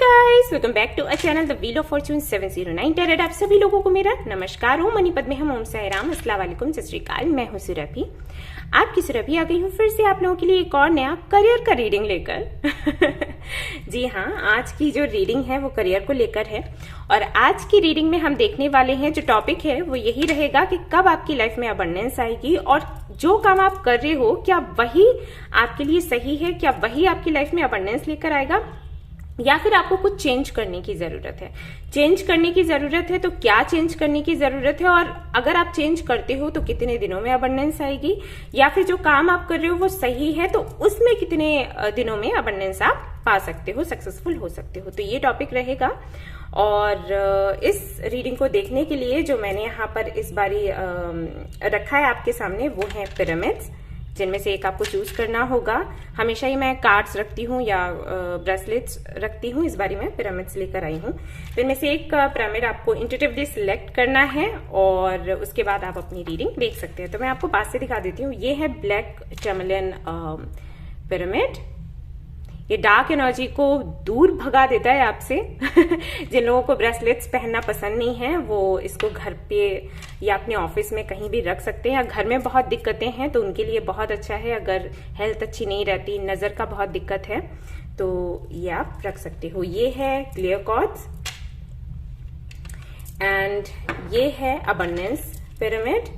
Guys, welcome back to a channel the wheel of fortune 709 tarot. आप सभी लोगों को मेरा नमस्कार। ओम मनी पद्मे हम ओम साईराम, अस्सलाम वालेकुम, सत श्री अकाल। मैं हूं सुरभि, आपकी सुरभि आ गई हूं फिर से आप लोगों के लिए एक और नया करियर का रीडिंग लेकर। जी हाँ, आज की जो रीडिंग है वो करियर को लेकर है और आज की रीडिंग में हम देखने वाले हैं जो टॉपिक है वो यही रहेगा कि कब आपकी लाइफ में अबंडेंस आएगी और जो काम आप कर रहे हो क्या वही आपके लिए सही है, क्या वही आपकी लाइफ में अबंडेंस लेकर आएगा या फिर आपको कुछ चेंज करने की जरूरत है। चेंज करने की जरूरत है तो क्या चेंज करने की जरूरत है, और अगर आप चेंज करते हो तो कितने दिनों में अबंडेंस आएगी, या फिर जो काम आप कर रहे हो वो सही है तो उसमें कितने दिनों में अबंडेंस आप पा सकते हो, सक्सेसफुल हो सकते हो। तो ये टॉपिक रहेगा। और इस रीडिंग को देखने के लिए जो मैंने यहाँ पर इस बारी रखा है आपके सामने वो है पिरामिड्स, जिनमें से एक आपको चूज करना होगा। हमेशा ही मैं कार्ड्स रखती हूँ या ब्रेसलेट्स रखती हूँ, इस बारी मैं पिरामिड्स लेकर आई हूँ। तो इनमें से एक पिरामिड आपको इंट्यूटिवली सिलेक्ट करना है और उसके बाद आप अपनी रीडिंग देख सकते हैं। तो मैं आपको पास से दिखा देती हूँ। ये है ब्लैक टर्मलिन पिरामिड। ये डार्क एनर्जी को दूर भगा देता है आपसे। जिन लोगों को ब्रेसलेट्स पहनना पसंद नहीं है वो इसको घर पे या अपने ऑफिस में कहीं भी रख सकते हैं, या घर में बहुत दिक्कतें हैं तो उनके लिए बहुत अच्छा है। अगर हेल्थ अच्छी नहीं रहती, नजर का बहुत दिक्कत है तो ये आप रख सकते हो। ये है क्लियर क्वार्ट्ज एंड ये है अबंडेंस पिरामिड।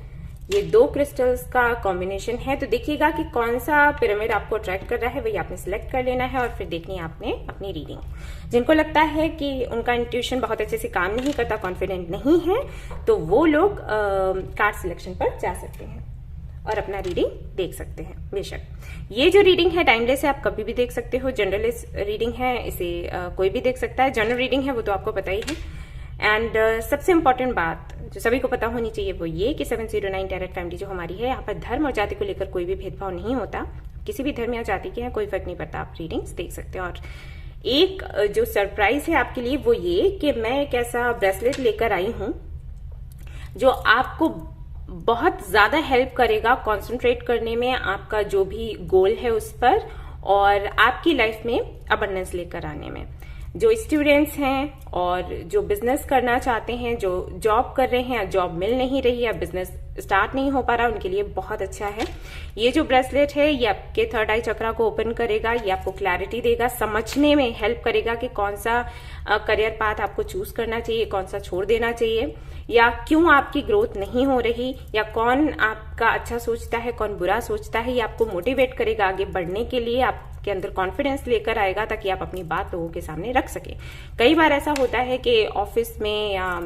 ये दो क्रिस्टल्स का कॉम्बिनेशन है। तो देखिएगा कि कौन सा पिरामिड आपको अट्रैक्ट कर रहा है, वही आपने सिलेक्ट कर लेना है और फिर देखनी है आपने अपनी रीडिंग। जिनको लगता है कि उनका इंट्यूशन बहुत अच्छे से काम नहीं करता, कॉन्फिडेंट नहीं है, तो वो लोग कार्ड सिलेक्शन पर जा सकते हैं और अपना रीडिंग देख सकते हैं। बेशक ये जो रीडिंग है टाइमलेस है, आप कभी भी देख सकते हो। जनरल रीडिंग है, इसे कोई भी देख सकता है। जनरल रीडिंग है वो तो आपको पता ही है। एंड सबसे इंपॉर्टेंट बात जो सभी को पता होनी चाहिए वो ये कि 709 टैरेट फैमिली जो हमारी है, यहाँ पर धर्म और जाति को लेकर कोई भी भेदभाव नहीं होता। किसी भी धर्म या जाति के हैं कोई फर्क नहीं पड़ता, आप रीडिंग्स देख सकते हैं। और एक जो सरप्राइज है आपके लिए वो ये कि मैं एक ऐसा ब्रेसलेट लेकर आई हूं जो आपको बहुत ज्यादा हेल्प करेगा कंसंट्रेट करने में, आपका जो भी गोल है उस पर, और आपकी लाइफ में अबंडेंस लेकर आने में। जो स्टूडेंट्स हैं और जो बिजनेस करना चाहते हैं, जो जॉब कर रहे हैं, जॉब मिल नहीं रही या बिजनेस स्टार्ट नहीं हो पा रहा, उनके लिए बहुत अच्छा है। ये जो ब्रेसलेट है ये आपके थर्ड आई चक्रा को ओपन करेगा, ये आपको क्लैरिटी देगा, समझने में हेल्प करेगा कि कौन सा करियर पाथ आपको चूज करना चाहिए, कौन सा छोड़ देना चाहिए, या क्यों आपकी ग्रोथ नहीं हो रही, या कौन आपका अच्छा सोचता है, कौन बुरा सोचता है। ये आपको मोटिवेट करेगा आगे बढ़ने के लिए, आपके अंदर कॉन्फिडेंस लेकर आएगा ताकि आप अपनी बात लोगों के सामने रख सके। कई बार ऐसा होता है कि ऑफिस में या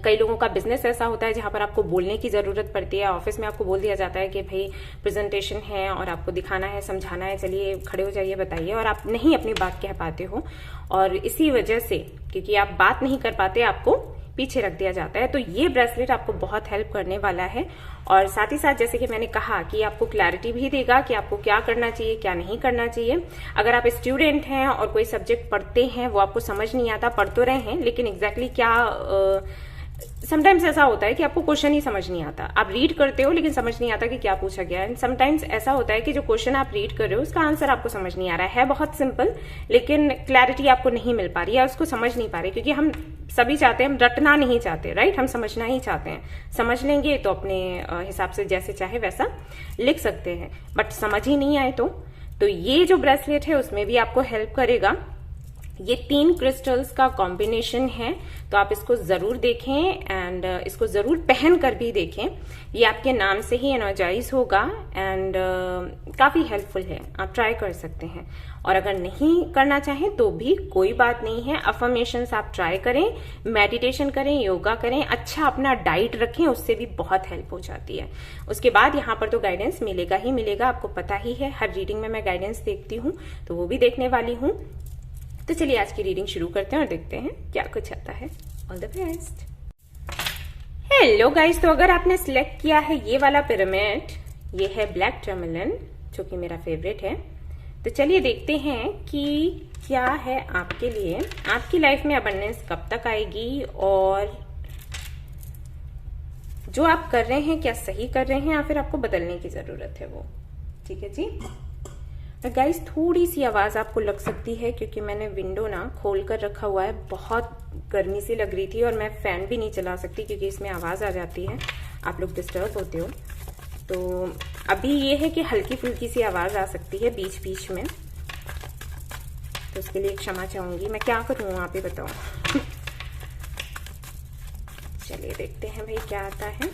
कई लोगों का बिजनेस ऐसा होता है जहां पर आपको बोलने की जरूरत पड़ती है। ऑफिस में आपको बोल दिया जाता है कि भाई प्रेजेंटेशन है और आपको दिखाना है, समझाना है, चलिए खड़े हो जाइए, बताइए, और आप नहीं अपनी बात कह पाते हो और इसी वजह से क्योंकि आप बात नहीं कर पाते आपको पीछे रख दिया जाता है। तो ये ब्रेसलेट आपको बहुत हेल्प करने वाला है और साथ ही साथ जैसे कि मैंने कहा कि आपको क्लैरिटी भी देगा कि आपको क्या करना चाहिए, क्या नहीं करना चाहिए। अगर आप स्टूडेंट हैं और कोई सब्जेक्ट पढ़ते हैं वो आपको समझ नहीं आता, पढ़ तो रहे हैं लेकिन एग्जैक्टली क्या समटाइम्स ऐसा होता है कि आपको क्वेश्चन ही समझ नहीं आता, आप रीड करते हो लेकिन समझ नहीं आता कि क्या पूछा गया है। समटाइम्स ऐसा होता है कि जो क्वेश्चन आप रीड कर रहे हो उसका आंसर आपको समझ नहीं आ रहा है बहुत सिंपल, लेकिन क्लैरिटी आपको नहीं मिल पा रही है, उसको समझ नहीं पा रहे, क्योंकि हम सभी चाहते हैं, हम रटना नहीं चाहते, राइट, हम समझना ही चाहते हैं। समझ लेंगे तो अपने हिसाब से जैसे चाहे वैसा लिख सकते हैं, बट समझ ही नहीं आए तो ये जो ब्रेसलेट है उसमें भी आपको हेल्प करेगा। ये 3 क्रिस्टल्स का कॉम्बिनेशन है तो आप इसको जरूर देखें एंड इसको जरूर पहन कर भी देखें। ये आपके नाम से ही एनर्जाइज होगा एंड काफी हेल्पफुल है, आप ट्राई कर सकते हैं। और अगर नहीं करना चाहें तो भी कोई बात नहीं है, अफर्मेशंस आप ट्राई करें, मेडिटेशन करें, योगा करें, अच्छा अपना डाइट रखें, उससे भी बहुत हेल्प हो जाती है। उसके बाद यहाँ पर तो गाइडेंस मिलेगा ही मिलेगा, आपको पता ही है हर रीडिंग में मैं गाइडेंस देखती हूँ तो वो भी देखने वाली हूँ। तो चलिए आज की रीडिंग शुरू करते हैं और देखते हैं क्या कुछ आता है। All the best. Hello guys, तो अगर आपने सिलेक्ट किया है ये वाला पिरामिड, ये है ब्लैक टर्मलिन जो कि मेरा फेवरेट है, तो चलिए देखते हैं कि क्या है आपके लिए, आपकी लाइफ में अबंडेंस कब तक आएगी और जो आप कर रहे हैं क्या सही कर रहे हैं या फिर आपको बदलने की जरूरत है वो। ठीक है जी, गाइस थोड़ी सी आवाज आपको लग सकती है क्योंकि मैंने विंडो ना खोल कर रखा हुआ है, बहुत गर्मी सी लग रही थी और मैं फैन भी नहीं चला सकती क्योंकि इसमें आवाज आ जाती है, आप लोग डिस्टर्ब होते हो। तो अभी ये है कि हल्की फुल्की सी आवाज आ सकती है बीच बीच में, तो उसके लिए क्षमा चाहूंगी। मैं क्या करूं आप ही बताओ। चलिए देखते हैं भाई क्या आता है।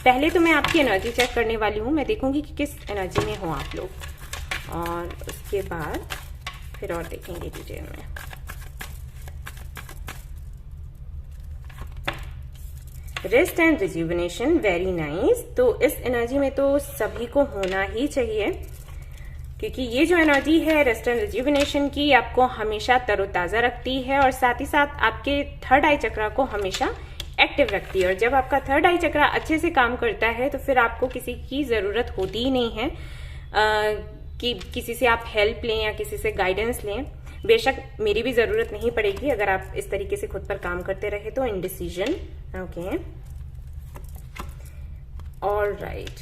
पहले तो मैं आपकी एनर्जी चेक करने वाली हूँ, मैं देखूंगी कि किस एनर्जी में हो आप लोग, और उसके बाद फिर और देखेंगे डिटेल में। Rest and rejuvenation, very nice. तो इस एनर्जी में तो सभी को होना ही चाहिए क्योंकि ये जो एनर्जी है रेस्ट एंड रिज्यूविनेशन की, आपको हमेशा तरोताजा रखती है और साथ ही साथ आपके थर्ड आई चक्रा को हमेशा एक्टिव रखती है। और जब आपका थर्ड आई चक्रा अच्छे से काम करता है तो फिर आपको किसी की जरूरत होती ही नहीं है कि किसी से आप हेल्प लें या किसी से गाइडेंस लें। बेशक मेरी भी जरूरत नहीं पड़ेगी अगर आप इस तरीके से खुद पर काम करते रहे तो। Indecision, okay, alright.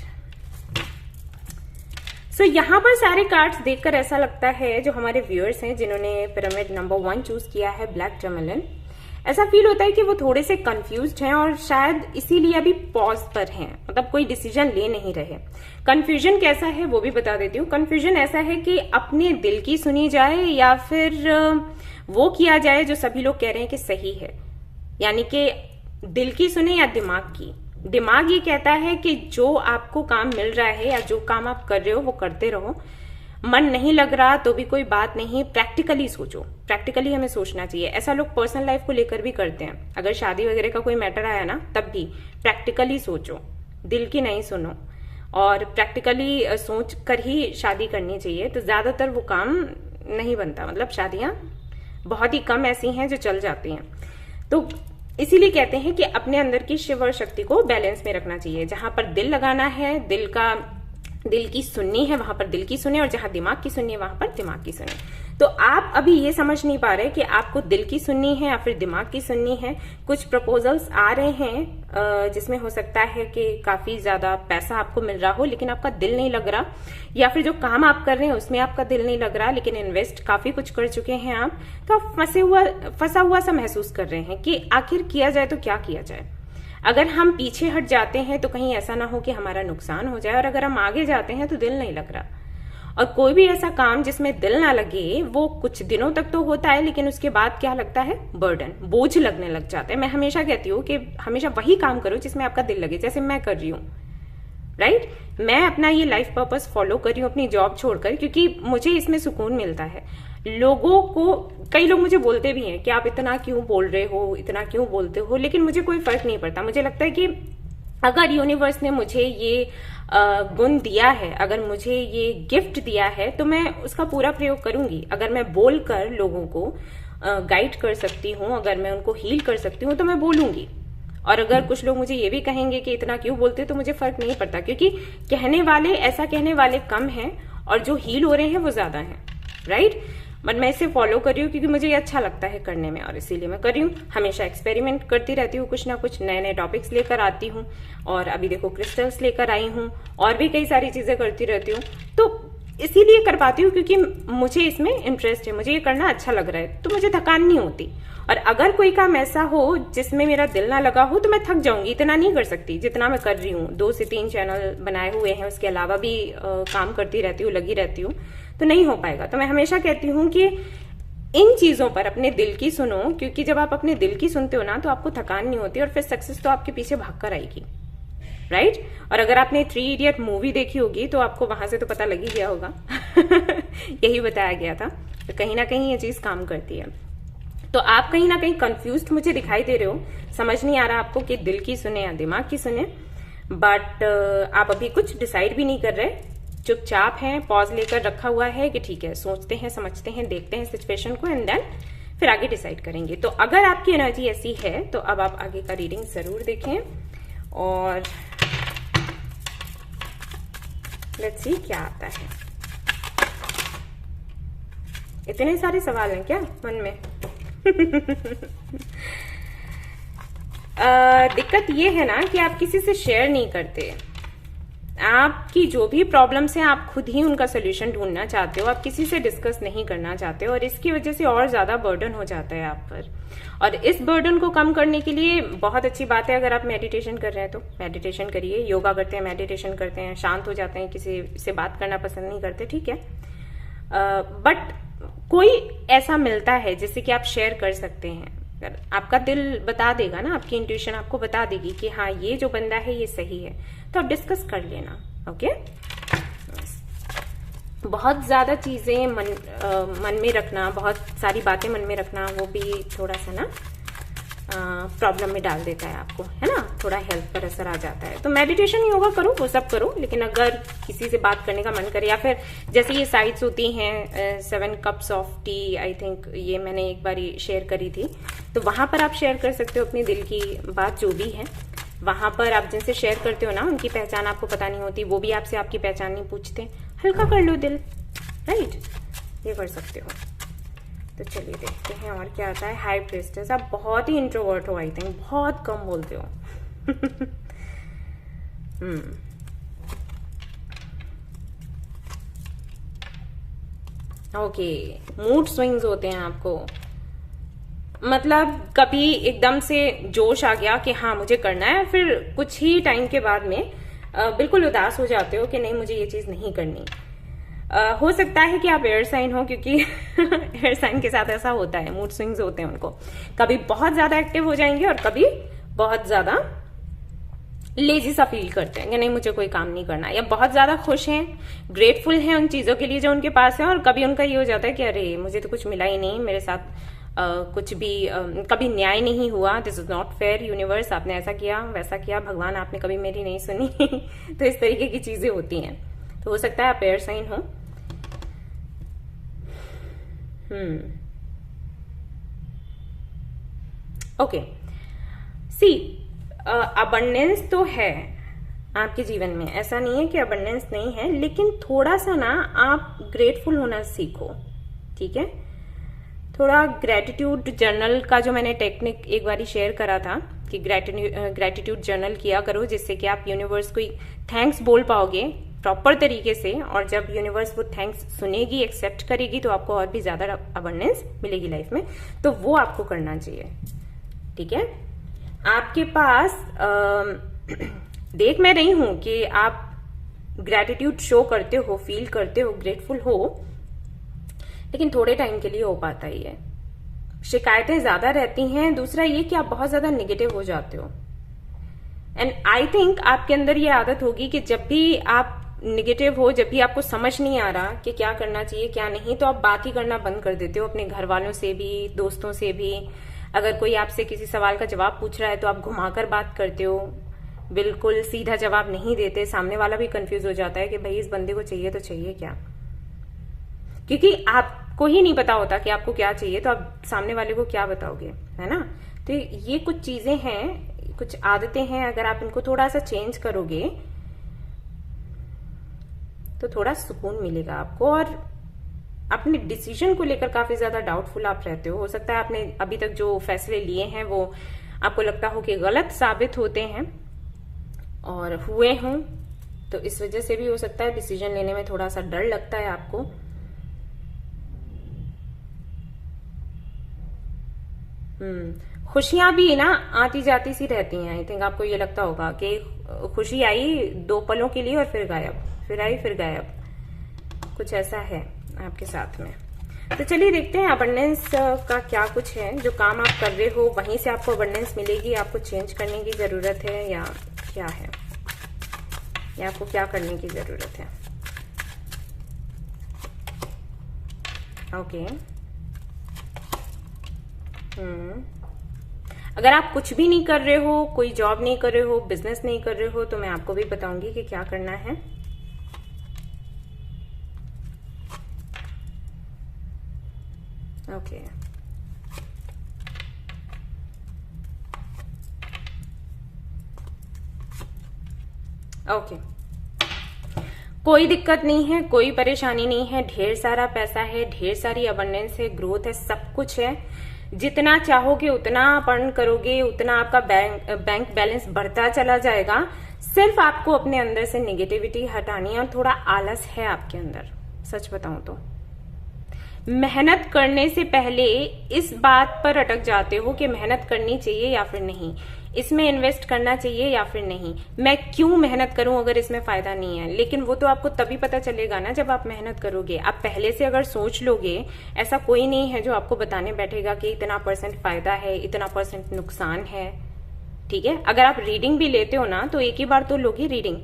सो यहाँ पर सारे कार्ड्स देखकर ऐसा लगता है, जो हमारे व्यूअर्स हैं जिन्होंने पिरामिड नंबर 1 चूज किया है ब्लैक टर्मलिन, ऐसा फील होता है कि वो थोड़े से कंफ्यूज्ड हैं और शायद इसीलिए अभी पॉज पर हैं, मतलब कोई डिसीजन ले नहीं रहे। कंफ्यूजन कैसा है वो भी बता देती हूँ। कंफ्यूजन ऐसा है कि अपने दिल की सुनी जाए या फिर वो किया जाए जो सभी लोग कह रहे हैं कि सही है, यानी कि दिल की सुने या दिमाग की। दिमाग ये कहता है कि जो आपको काम मिल रहा है या जो काम आप कर रहे हो वो करते रहो, मन नहीं लग रहा तो भी कोई बात नहीं, प्रैक्टिकली सोचो। प्रैक्टिकली हमें सोचना चाहिए। ऐसा लोग पर्सनल लाइफ को लेकर भी करते हैं। अगर शादी वगैरह का कोई मैटर आया ना, तब भी प्रैक्टिकली सोचो, दिल की नहीं सुनो, और प्रैक्टिकली सोच कर ही शादी करनी चाहिए। तो ज्यादातर वो काम नहीं बनता, मतलब शादियां बहुत ही कम ऐसी हैं जो चल जाती हैं। तो इसीलिए कहते हैं कि अपने अंदर की शिव और शक्ति को बैलेंस में रखना चाहिए। जहां पर दिल लगाना है, दिल की सुननी है, वहां पर दिल की सुने, और जहां दिमाग की सुननी है वहां पर दिमाग की सुने। तो आप अभी ये समझ नहीं पा रहे कि आपको दिल की सुननी है या फिर दिमाग की सुननी है। कुछ प्रपोजल्स आ रहे हैं जिसमें हो सकता है कि काफी ज्यादा पैसा आपको मिल रहा हो लेकिन आपका दिल नहीं लग रहा, या फिर जो काम आप कर रहे हैं उसमें आपका दिल नहीं लग रहा लेकिन इन्वेस्ट काफी कुछ कर चुके हैं आप, तो आप फंसा हुआ सा महसूस कर रहे हैं कि आखिर किया जाए तो क्या किया जाए। अगर हम पीछे हट जाते हैं तो कहीं ऐसा ना हो कि हमारा नुकसान हो जाए, और अगर हम आगे जाते हैं तो दिल नहीं लग रहा। और कोई भी ऐसा काम जिसमें दिल ना लगे वो कुछ दिनों तक तो होता है लेकिन उसके बाद क्या लगता है, बर्डन, बोझ लगने लग जाता है। मैं हमेशा कहती हूँ कि हमेशा वही काम करो जिसमें आपका दिल लगे, जैसे मैं कर रही हूँ, राइट। मैं अपना ये लाइफ पर्पस फॉलो कर रही हूँ अपनी जॉब छोड़कर, क्योंकि मुझे इसमें सुकून मिलता है। लोगों को, कई लोग मुझे बोलते भी हैं कि आप इतना क्यों बोल रहे हो, इतना क्यों बोलते हो, लेकिन मुझे कोई फर्क नहीं पड़ता। मुझे लगता है कि अगर यूनिवर्स ने मुझे ये गुण दिया है, अगर मुझे ये गिफ्ट दिया है तो मैं उसका पूरा प्रयोग करूंगी। अगर मैं बोलकर लोगों को गाइड कर सकती हूँ, अगर मैं उनको हील कर सकती हूँ तो मैं बोलूंगी। और अगर कुछ लोग मुझे ये भी कहेंगे कि इतना क्यों बोलते, तो मुझे फर्क नहीं पड़ता, क्योंकि ऐसा कहने वाले कम हैं और जो हील हो रहे हैं वो ज्यादा हैं, राइट। बट मैं इसे फॉलो कर रही हूँ क्योंकि मुझे ये अच्छा लगता है करने में, और इसीलिए मैं कर रही हूँ। हमेशा एक्सपेरिमेंट करती रहती हूँ, कुछ ना कुछ नए नए टॉपिक्स लेकर आती हूँ, और अभी देखो क्रिस्टल्स लेकर आई हूँ, और भी कई सारी चीजें करती रहती हूँ। तो इसीलिए कर पाती हूँ क्योंकि मुझे इसमें इंटरेस्ट है, मुझे ये करना अच्छा लग रहा है, तो मुझे थकान नहीं होती। और अगर कोई काम ऐसा हो जिसमें मेरा दिल ना लगा हो तो मैं थक जाऊंगी, इतना नहीं कर सकती जितना मैं कर रही हूँ। 2 से 3 चैनल बनाए हुए हैं, उसके अलावा भी काम करती रहती हूँ, लगी रहती हूँ, तो नहीं हो पाएगा। तो मैं हमेशा कहती हूँ कि इन चीजों पर अपने दिल की सुनो, क्योंकि जब आप अपने दिल की सुनते हो ना तो आपको थकान नहीं होती और फिर सक्सेस तो आपके पीछे भागकर आएगी, राइट। और अगर आपने 3 इडियट मूवी देखी होगी तो आपको वहां से तो पता लग ही गया होगा यही बताया गया था। तो कहीं ना कहीं ये चीज काम करती है। तो आप कहीं ना कहीं कंफ्यूज्ड मुझे दिखाई दे रहे हो, समझ नहीं आ रहा आपको कि दिल की सुने या दिमाग की सुने, बट आप अभी कुछ डिसाइड भी नहीं कर रहे, चुपचाप हैं, पॉज लेकर रखा हुआ है कि ठीक है, सोचते हैं, समझते हैं, देखते हैं सिचुएशन को, एंड देन फिर आगे डिसाइड करेंगे। तो अगर आपकी एनर्जी ऐसी है तो अब आप आगे का रीडिंग जरूर देखें, और लेट्स सी क्या आता है। इतने सारे सवाल हैं क्या मन में दिक्कत ये है ना कि आप किसी से शेयर नहीं करते, आपकी जो भी प्रॉब्लम्स हैं आप खुद ही उनका सोल्यूशन ढूंढना चाहते हो, आप किसी से डिस्कस नहीं करना चाहते हो, और इसकी वजह से और ज्यादा बर्डन हो जाता है आप पर। और इस बर्डन को कम करने के लिए बहुत अच्छी बात है, अगर आप मेडिटेशन कर रहे हैं तो मेडिटेशन करिए, योगा करते हैं, मेडिटेशन करते हैं, शांत हो जाते हैं, किसी से बात करना पसंद नहीं करते, ठीक है। बट कोई ऐसा मिलता है जिससे कि आप शेयर कर सकते हैं। आपका दिल बता देगा ना, आपकी इंट्यूशन आपको बता देगी कि हाँ ये जो बंदा है ये सही है, तो आप डिस्कस कर लेना। ओके, बहुत ज्यादा चीजें मन में रखना, बहुत सारी बातें मन में रखना, वो भी थोड़ा सा ना प्रॉब्लम में डाल देता है आपको, है ना, थोड़ा हेल्थ पर असर आ जाता है। तो मेडिटेशन योगा करो, वो सब करो, लेकिन अगर किसी से बात करने का मन करे, या फिर जैसे ये साइट्स होती हैं 7 cups of T, I think ये मैंने एक बार शेयर करी थी, तो वहां पर आप शेयर कर सकते हो अपने दिल की बात जो भी है। वहां पर आप जिनसे शेयर करते हो ना, उनकी पहचान आपको पता नहीं होती, वो भी आपसे आपकी पहचान नहीं पूछते, हल्का कर लो दिल, राइट, ये कर सकते हो। तो चलिए देखते हैं और क्या आता है। हाई प्रीस्टेस, आप बहुत ही इंट्रोवर्ट हो, आई थिंक बहुत कम बोलते हो। ओके, मूड स्विंग्स होते हैं आपको, मतलब कभी एकदम से जोश आ गया कि हाँ मुझे करना है, फिर कुछ ही टाइम के बाद में बिल्कुल उदास हो जाते हो कि नहीं मुझे ये चीज नहीं करनी। हो सकता है कि आप एयर साइन हो, क्योंकि एयर साइन के साथ ऐसा होता है, मूड स्विंग्स होते हैं उनको, कभी बहुत ज्यादा एक्टिव हो जाएंगे और कभी बहुत ज्यादा लेजी सा फील करते हैं कि नहीं मुझे कोई काम नहीं करना, या बहुत ज्यादा खुश हैं, ग्रेटफुल हैं उन चीजों के लिए जो उनके पास है, और कभी उनका ये हो जाता है कि अरे मुझे तो कुछ मिला ही नहीं, मेरे साथ कुछ भी कभी न्याय नहीं हुआ, this is not fair universe, आपने ऐसा किया वैसा किया, भगवान आपने कभी मेरी नहीं सुनी। तो इस तरीके की चीजें होती हैं। तो हो सकता है आप एयर साइन हो। ओके, सी अबंडेंस तो है आपके जीवन में, ऐसा नहीं है कि अबंडेंस नहीं है, लेकिन थोड़ा सा ना आप ग्रेटफुल होना सीखो, ठीक है। थोड़ा ग्रेटिट्यूड जर्नल का जो मैंने टेक्निक एक बार शेयर करा था कि ग्रेटिट्यूड जर्नल किया करो, जिससे कि आप यूनिवर्स को थैंक्स बोल पाओगे प्रॉपर तरीके से, और जब यूनिवर्स वो थैंक्स सुनेगी, एक्सेप्ट करेगी, तो आपको और भी ज्यादा अबंडेंस मिलेगी लाइफ में। तो वो आपको करना चाहिए, ठीक है। आपके पास देख मैं रही हूं कि आप ग्रेटिट्यूड शो करते हो, फील करते हो, ग्रेटफुल हो, लेकिन थोड़े टाइम के लिए हो पाता ही है। शिकायतें ज्यादा रहती हैं। दूसरा ये कि आप बहुत ज्यादा निगेटिव हो जाते हो, एंड आई थिंक आपके अंदर ये आदत होगी कि जब भी आप निगेटिव हो, जब भी आपको समझ नहीं आ रहा कि क्या करना चाहिए क्या नहीं, तो आप बात ही करना बंद कर देते हो, अपने घर वालों से भी, दोस्तों से भी। अगर कोई आपसे किसी सवाल का जवाब पूछ रहा है तो आप घुमाकर बात करते हो, बिल्कुल सीधा जवाब नहीं देते। सामने वाला भी कंफ्यूज हो जाता है कि भाई इस बंदे को चाहिए तो चाहिए क्या, क्योंकि आपको ही नहीं पता होता कि आपको क्या चाहिए, तो आप सामने वाले को क्या बताओगे, है ना। तो ये कुछ चीजें हैं, कुछ आदतें हैं, अगर आप इनको थोड़ा सा चेंज करोगे तो थोड़ा सुकून मिलेगा आपको। और अपने डिसीजन को लेकर काफी ज्यादा डाउटफुल आप रहते हो सकता है आपने अभी तक जो फैसले लिए हैं वो आपको लगता हो कि गलत साबित होते हैं और हुए हों, तो इस वजह से भी हो सकता है डिसीजन लेने में थोड़ा सा डर लगता है आपको। खुशियां भी ना आती जाती सी रहती हैं। आई थिंक आपको ये लगता होगा कि खुशी आई 2 पलों के लिए और फिर गायब, फिर आई फिर गायब, कुछ ऐसा है आपके साथ में। तो चलिए देखते हैं अबंडेंस का क्या कुछ है। जो काम आप कर रहे हो वहीं से आपको अबंडेंस मिलेगी, आपको चेंज करने की जरूरत है या क्या है, या आपको क्या करने की जरूरत है। ओके, अगर आप कुछ भी नहीं कर रहे हो, कोई जॉब नहीं कर रहे हो, बिजनेस नहीं कर रहे हो, तो मैं आपको भी बताऊंगी कि क्या करना है। ओके, ओके, कोई दिक्कत नहीं है, कोई परेशानी नहीं है, ढेर सारा पैसा है, ढेर सारी अबंडेंस है, ग्रोथ है, सब कुछ है। जितना चाहोगे उतना अर्न करोगे, उतना आपका बैंक बैलेंस बढ़ता चला जाएगा। सिर्फ आपको अपने अंदर से नेगेटिविटी हटानी है और थोड़ा आलस है आपके अंदर। सच बताऊं तो मेहनत करने से पहले इस बात पर अटक जाते हो कि मेहनत करनी चाहिए या फिर नहीं, इसमें इन्वेस्ट करना चाहिए या फिर नहीं, मैं क्यों मेहनत करूं अगर इसमें फायदा नहीं है। लेकिन वो तो आपको तभी पता चलेगा ना जब आप मेहनत करोगे। आप पहले से अगर सोच लोगे, ऐसा कोई नहीं है जो आपको बताने बैठेगा कि इतना % फायदा है, इतना % नुकसान है। ठीक है, अगर आप रीडिंग भी लेते हो ना तो एक ही बार तो लोगे रीडिंग,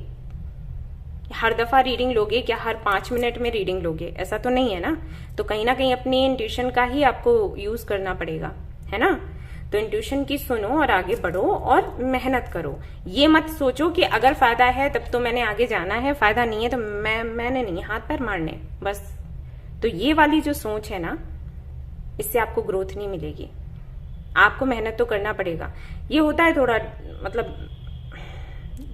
हर दफा रीडिंग लोगे क्या, हर 5 मिनट में रीडिंग लोगे, ऐसा तो नहीं है ना। तो कहीं ना कहीं अपनी इंट्यूशन का ही आपको यूज करना पड़ेगा, है ना। तो इंट्यूशन की सुनो और आगे बढ़ो और मेहनत करो। ये मत सोचो कि अगर फायदा है तब तो मैंने आगे जाना है, फायदा नहीं है तो मैंने नहीं, हाथ पैर मारने बस। तो ये वाली जो सोच है ना, इससे आपको ग्रोथ नहीं मिलेगी। आपको मेहनत तो करना पड़ेगा। ये होता है थोड़ा, मतलब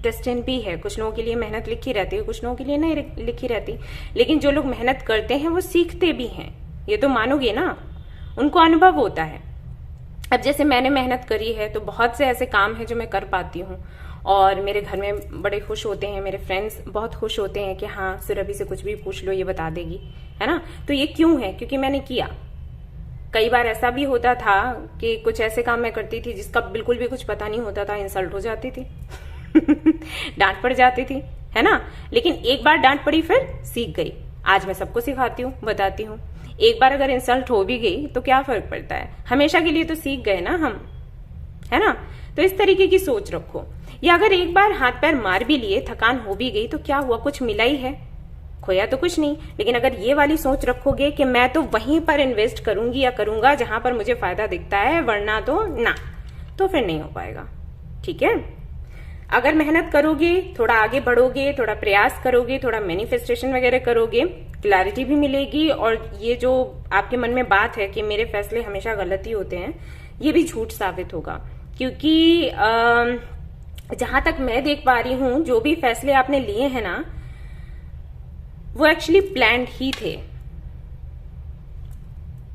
डेस्टिन भी है, कुछ लोगों के लिए मेहनत लिखी रहती है, कुछ लोगों के लिए नहीं लिखी रहती। लेकिन जो लोग मेहनत करते हैं वो सीखते भी हैं, ये तो मानोगे ना, उनको अनुभव होता है। अब जैसे मैंने मेहनत करी है तो बहुत से ऐसे काम है जो मैं कर पाती हूँ और मेरे घर में बड़े खुश होते हैं, मेरे फ्रेंड्स बहुत खुश होते हैं कि हाँ सुरभि से कुछ भी पूछ लो ये बता देगी, है ना। तो ये क्यों है, क्योंकि मैंने किया। कई बार ऐसा भी होता था कि कुछ ऐसे काम मैं करती थी जिसका बिल्कुल भी कुछ पता नहीं होता था, इंसल्ट हो जाती थी डांट पड़ जाती थी, है ना। लेकिन एक बार डांट पड़ी फिर सीख गई। आज मैं सबको सिखाती हूँ, बताती हूँ। एक बार अगर इंसल्ट हो भी गई तो क्या फर्क पड़ता है, हमेशा के लिए तो सीख गए ना हम, है ना। तो इस तरीके की सोच रखो। या अगर एक बार हाथ पैर मार भी लिए, थकान हो भी गई तो क्या हुआ, कुछ मिला ही है, खोया तो कुछ नहीं। लेकिन अगर ये वाली सोच रखोगे कि मैं तो वहीं पर इन्वेस्ट करूंगी या करूंगा जहां पर मुझे फायदा दिखता है, वरना तो ना, तो फिर नहीं हो पाएगा। ठीक है, अगर मेहनत करोगे, थोड़ा आगे बढ़ोगे, थोड़ा प्रयास करोगे, थोड़ा मैनिफेस्टेशन वगैरह करोगे, क्लैरिटी भी मिलेगी। और ये जो आपके मन में बात है कि मेरे फैसले हमेशा गलत ही होते हैं, ये भी झूठ साबित होगा। क्योंकि जहां तक मैं देख पा रही हूं, जो भी फैसले आपने लिए हैं ना, वो एक्चुअली प्लान्ड ही थे।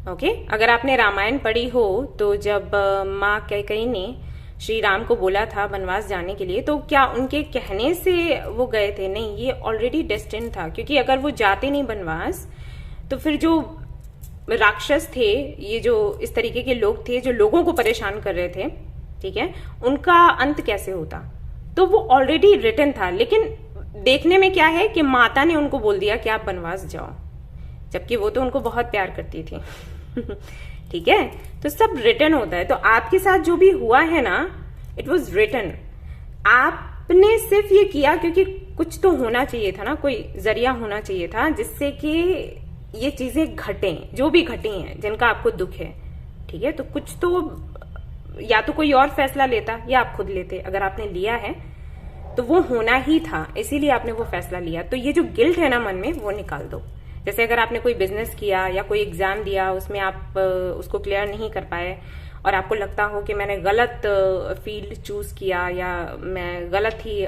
ओके, अगर आपने रामायण पढ़ी हो तो जब माँ कैकेयी ने श्री राम को बोला था वनवास जाने के लिए, तो क्या उनके कहने से वो गए थे? नहीं, ये ऑलरेडी डेस्टिन था। क्योंकि अगर वो जाते नहीं वनवास तो फिर जो राक्षस थे, ये जो इस तरीके के लोग थे जो लोगों को परेशान कर रहे थे, ठीक है, उनका अंत कैसे होता? तो वो ऑलरेडी रिटन था। लेकिन देखने में क्या है कि माता ने उनको बोल दिया कि आप वनवास जाओ, जबकि वो तो उनको बहुत प्यार करती थी ठीक है, तो सब रिटन होता है। तो आपके साथ जो भी हुआ है ना, इट वॉज रिटन। आपने सिर्फ ये किया क्योंकि कुछ तो होना चाहिए था ना, कोई जरिया होना चाहिए था जिससे कि ये चीजें घटें, जो भी घटी हैं जिनका आपको दुख है। ठीक है, तो कुछ तो, या तो कोई और फैसला लेता या आप खुद लेते। अगर आपने लिया है तो वो होना ही था, इसीलिए आपने वो फैसला लिया। तो ये जो गिल्ट है ना मन में, वो निकाल दो। जैसे अगर आपने कोई बिजनेस किया या कोई एग्जाम दिया, उसमें आप उसको क्लियर नहीं कर पाए और आपको लगता हो कि मैंने गलत फील्ड चूज किया या मैं गलत ही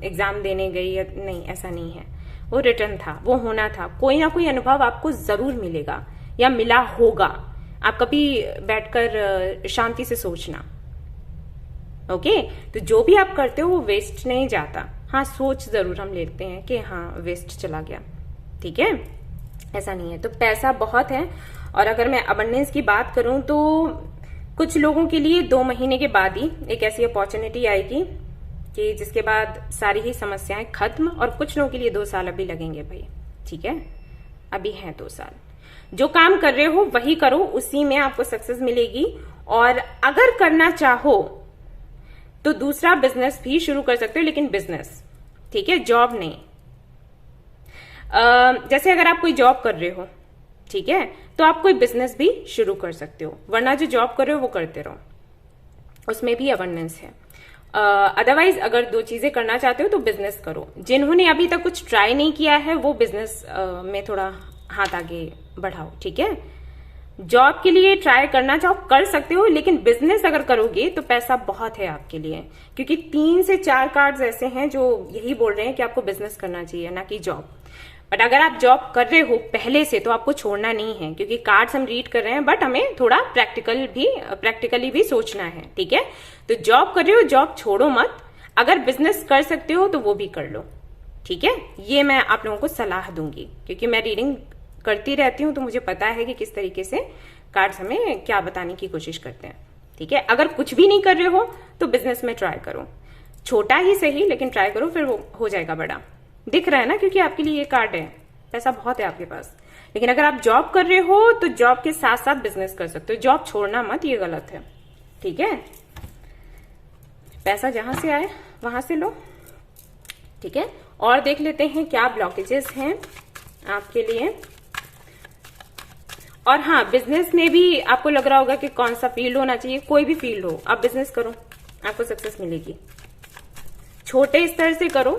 एग्जाम देने गई, या नहीं, ऐसा नहीं है। वो रिटर्न था, वो होना था। कोई ना कोई अनुभव आपको जरूर मिलेगा या मिला होगा। आप कभी बैठकर शांति से सोचना। ओके, तो जो भी आप करते हो वो वेस्ट नहीं जाता। हाँ, सोच जरूर हम लेते हैं कि हाँ वेस्ट चला गया, ठीक है, ऐसा नहीं है। तो पैसा बहुत है। और अगर मैं अबंडेंस की बात करूं तो कुछ लोगों के लिए 2 महीने के बाद ही एक ऐसी अपॉर्चुनिटी आएगी कि जिसके बाद सारी ही समस्याएं खत्म। और कुछ लोगों के लिए 2 साल अभी लगेंगे भाई, ठीक है, अभी हैं 2 साल। जो काम कर रहे हो वही करो, उसी में आपको सक्सेस मिलेगी। और अगर करना चाहो तो दूसरा बिजनेस भी शुरू कर सकते हो, लेकिन बिजनेस, ठीक है, जॉब नहीं। जैसे अगर आप कोई जॉब कर रहे हो, ठीक है, तो आप कोई बिजनेस भी शुरू कर सकते हो, वरना जो जॉब कर रहे हो वो करते रहो, उसमें भी अबंडेंस है। अदरवाइज अगर 2 चीजें करना चाहते हो तो बिजनेस करो। जिन्होंने अभी तक कुछ ट्राई नहीं किया है वो बिजनेस में थोड़ा हाथ आगे बढ़ाओ, ठीक है। जॉब के लिए ट्राई करना चाहो कर सकते हो, लेकिन बिजनेस अगर करोगे तो पैसा बहुत है आपके लिए। क्योंकि 3 से 4 कार्ड्स ऐसे हैं जो यही बोल रहे हैं कि आपको बिजनेस करना चाहिए, ना कि जॉब। बट अगर आप जॉब कर रहे हो पहले से तो आपको छोड़ना नहीं है, क्योंकि कार्ड्स हम रीड कर रहे हैं, बट हमें थोड़ा प्रैक्टिकली भी सोचना है, ठीक है। तो जॉब कर रहे हो, जॉब छोड़ो मत। अगर बिजनेस कर सकते हो तो वो भी कर लो, ठीक है। ये मैं आप लोगों को सलाह दूंगी, क्योंकि मैं रीडिंग करती रहती हूँ तो मुझे पता है कि किस तरीके से कार्ड्स हमें क्या बताने की कोशिश करते हैं, ठीक है। अगर कुछ भी नहीं कर रहे हो तो बिजनेस में ट्राई करो, छोटा ही सही लेकिन ट्राई करो, फिर वो हो जाएगा बड़ा। दिख रहा है ना, क्योंकि आपके लिए ये कार्ड है, पैसा बहुत है आपके पास। लेकिन अगर आप जॉब कर रहे हो तो जॉब के साथ साथ बिजनेस कर सकते हो, जॉब छोड़ना मत, ये गलत है, ठीक है। पैसा जहां से आए वहां से लो, ठीक है। और देख लेते हैं क्या ब्लॉकेजेस हैं आपके लिए। और हाँ, बिजनेस में भी आपको लग रहा होगा कि कौन सा फील्ड होना चाहिए, कोई भी फील्ड हो, आप बिजनेस करो, आपको सक्सेस मिलेगी। छोटे स्तर से करो,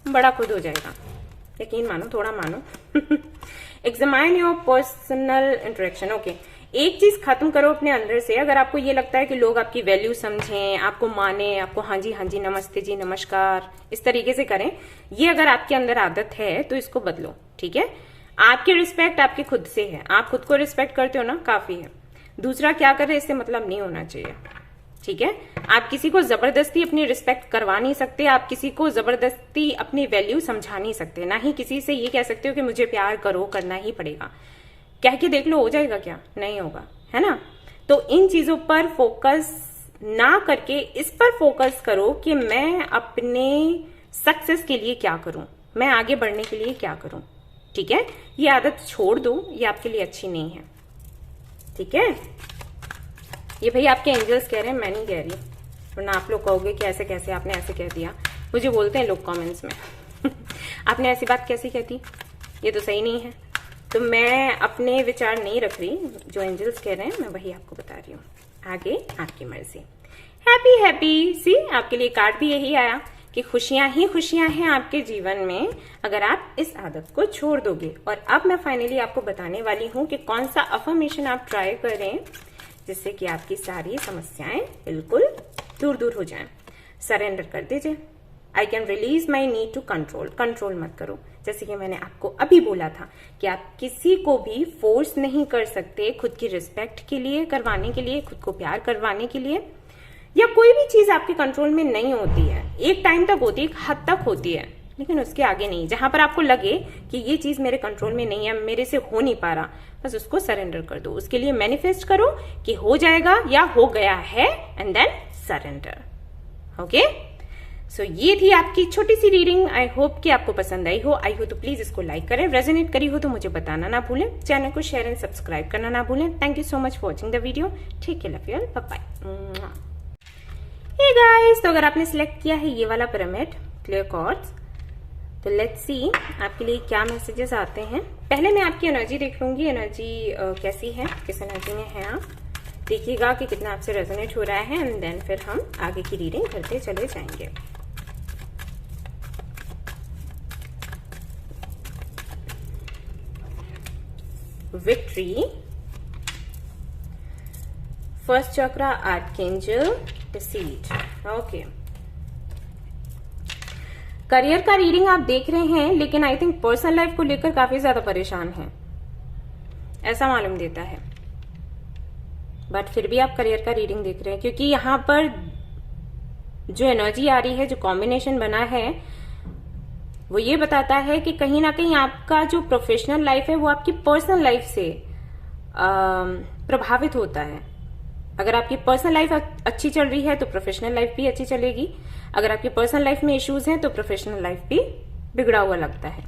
बड़ा खुद हो जाएगा, यकीन मानो, थोड़ा मानो। Examine your personal interaction. Okay, एक चीज खत्म करो अपने अंदर से। अगर आपको ये लगता है कि लोग आपकी वैल्यू समझें, आपको माने, आपको हाँ जी नमस्ते जी नमस्कार इस तरीके से करें, ये अगर आपके अंदर आदत है तो इसको बदलो, ठीक है। आपकी रिस्पेक्ट आपके खुद से है, आप खुद को रिस्पेक्ट करते हो ना, काफी है। दूसरा क्या करे इससे मतलब नहीं होना चाहिए, ठीक है। आप किसी को जबरदस्ती अपनी रिस्पेक्ट करवा नहीं सकते, आप किसी को जबरदस्ती अपनी वैल्यू समझा नहीं सकते, ना ही किसी से ये कह सकते हो कि मुझे प्यार करो, करना ही पड़ेगा। कह के देख लो, हो जाएगा क्या? नहीं होगा, है ना। तो इन चीजों पर फोकस ना करके इस पर फोकस करो कि मैं अपने सक्सेस के लिए क्या करूं, मैं आगे बढ़ने के लिए क्या करूं, ठीक है। ये आदत छोड़ दो, ये आपके लिए अच्छी नहीं है, ठीक है। ये भाई आपके एंजल्स कह रहे हैं, मैं नहीं कह रही, वरना आप लोग कहोगे कि ऐसे कैसे, आपने ऐसे कह दिया। मुझे बोलते हैं लोग कमेंट्स में आपने ऐसी बात कैसी कहती, ये तो सही नहीं है। तो मैं अपने विचार नहीं रख रही, जो एंजल्स कह रहे हैं मैं वही आपको बता रही हूँ, आगे आपकी मर्जी। हैप्पी हैप्पी सी, आपके लिए कार्ड भी यही आया कि खुशियां ही खुशियां हैं आपके जीवन में अगर आप इस आदत को छोड़ दोगे। और अब मैं फाइनली आपको बताने वाली हूँ कि कौन सा अफर्मेशन आप ट्राई करें जिससे कि आपकी सारी समस्याएं बिल्कुल दूर दूर हो जाएं। सरेंडर कर दीजिए। I can release my need to control, control मत करो। जैसे कि मैंने आपको अभी बोला था कि आप किसी को भी फोर्स नहीं कर सकते खुद की रिस्पेक्ट के लिए, करवाने के लिए, खुद को प्यार करवाने के लिए, या कोई भी चीज आपके कंट्रोल में नहीं होती है। एक टाइम तक होती है, एक हद तक होती है, लेकिन उसके आगे नहीं। जहां पर आपको लगे कि ये चीज मेरे कंट्रोल में नहीं है, मेरे से हो नहीं पा रहा, बस उसको सरेंडर कर दो। उसके लिए मैनिफेस्ट करो कि हो जाएगा या हो गया है, एंड देन सरेंडर। ओके, सो ये थी आपकी छोटी सी रीडिंग। आई होप कि आपको पसंद आई हो। आई हो तो प्लीज इसको लाइक करें, रेजोनेट करी हो तो मुझे बताना ना भूलें, चैनल को शेयर एंड सब्सक्राइब करना ना भूलें। Thank you so much for watching the video. ठीक है, love you all, bye bye. Hey guys, तो अगर आपने सिलेक्ट किया है ये वाला पिरामिड क्लियर कॉर्ड्स, तो लेट्स सी आपके लिए क्या मैसेजेस आते हैं। पहले मैं आपकी एनर्जी देख लूंगी, एनर्जी कैसी है, किस एनर्जी में है आप, देखिएगा कि कितना आपसे रेजोनेट हो रहा है, एंड देन फिर हम आगे की रीडिंग करते चले जाएंगे। विक्ट्री, फर्स्ट चक्रा, आर्कएंजल, डिसीट। ओके, करियर का रीडिंग आप देख रहे हैं, लेकिन आई थिंक पर्सनल लाइफ को लेकर काफी ज्यादा परेशान हैं, ऐसा मालूम देता है। बट फिर भी आप करियर का रीडिंग देख रहे हैं, क्योंकि यहां पर जो एनर्जी आ रही है, जो कॉम्बिनेशन बना है, वो ये बताता है कि कहीं ना कहीं आपका जो प्रोफेशनल लाइफ है वो आपकी पर्सनल लाइफ से प्रभावित होता है। अगर आपकी पर्सनल लाइफ अच्छी चल रही है तो प्रोफेशनल लाइफ भी अच्छी चलेगी। अगर आपकी पर्सनल लाइफ में इश्यूज हैं तो प्रोफेशनल लाइफ भी बिगड़ा हुआ लगता है।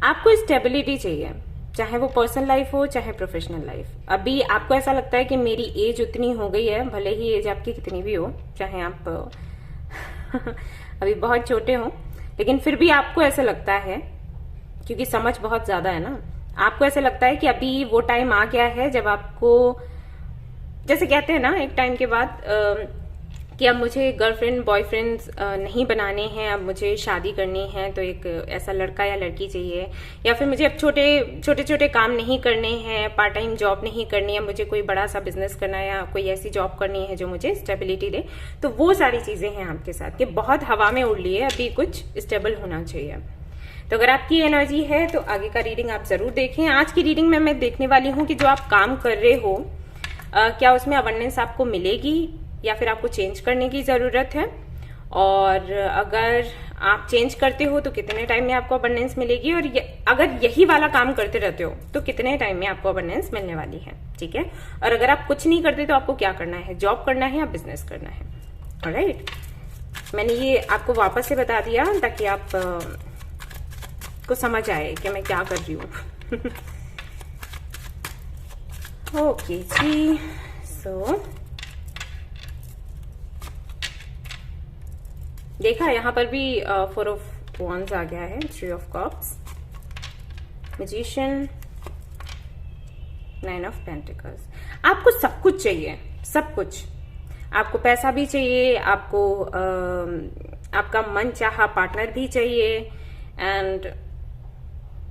आपको स्टेबिलिटी चाहिए, चाहे वो पर्सनल लाइफ हो चाहे प्रोफेशनल लाइफ। अभी आपको ऐसा लगता है कि मेरी एज उतनी हो गई है, भले ही एज आपकी कितनी भी हो, चाहे आप अभी बहुत छोटे हो, लेकिन फिर भी आपको ऐसा लगता है, क्योंकि समझ बहुत ज्यादा है ना, आपको ऐसा लगता है कि अभी वो टाइम आ गया है जब आपको, जैसे कहते हैं ना एक टाइम के बाद कि अब मुझे गर्लफ्रेंड बॉयफ्रेंड नहीं बनाने हैं, अब मुझे शादी करनी है, तो एक ऐसा लड़का या लड़की चाहिए, या फिर मुझे अब छोटे छोटे काम नहीं करने हैं, पार्ट टाइम जॉब नहीं करनी है, मुझे कोई बड़ा सा बिजनेस करना है या कोई ऐसी जॉब करनी है जो मुझे स्टेबिलिटी दे। तो वो सारी चीजें हैं आपके साथ कि बहुत हवा में उड़ ली है, अभी कुछ स्टेबल होना चाहिए। तो अगर आपकी एनर्जी है तो आगे का रीडिंग आप जरूर देखें। आज की रीडिंग में मैं देखने वाली हूँ कि जो आप काम कर रहे हो क्या उसमें अबंडेंस आपको मिलेगी या फिर आपको चेंज करने की जरूरत है, और अगर आप चेंज करते हो तो कितने टाइम में आपको अबंडेंस मिलेगी, और अगर यही वाला काम करते रहते हो तो कितने टाइम में आपको अबंडेंस मिलने वाली है। ठीक है, और अगर आप कुछ नहीं करते तो आपको क्या करना है, जॉब करना है या बिजनेस करना है। ऑलराइट, मैंने ये आपको वापस से बता दिया ताकि आप को समझ आए कि मैं क्या कर रही हूँ। ओके जी, सो देखा यहाँ पर भी 4 ऑफ वॉन्ड्स आ गया है, 3 of cups, magician, 9 of pentacles. आपको सब कुछ चाहिए, सब कुछ। आपको पैसा भी चाहिए, आपको आपका मन चाहा पार्टनर भी चाहिए, एंड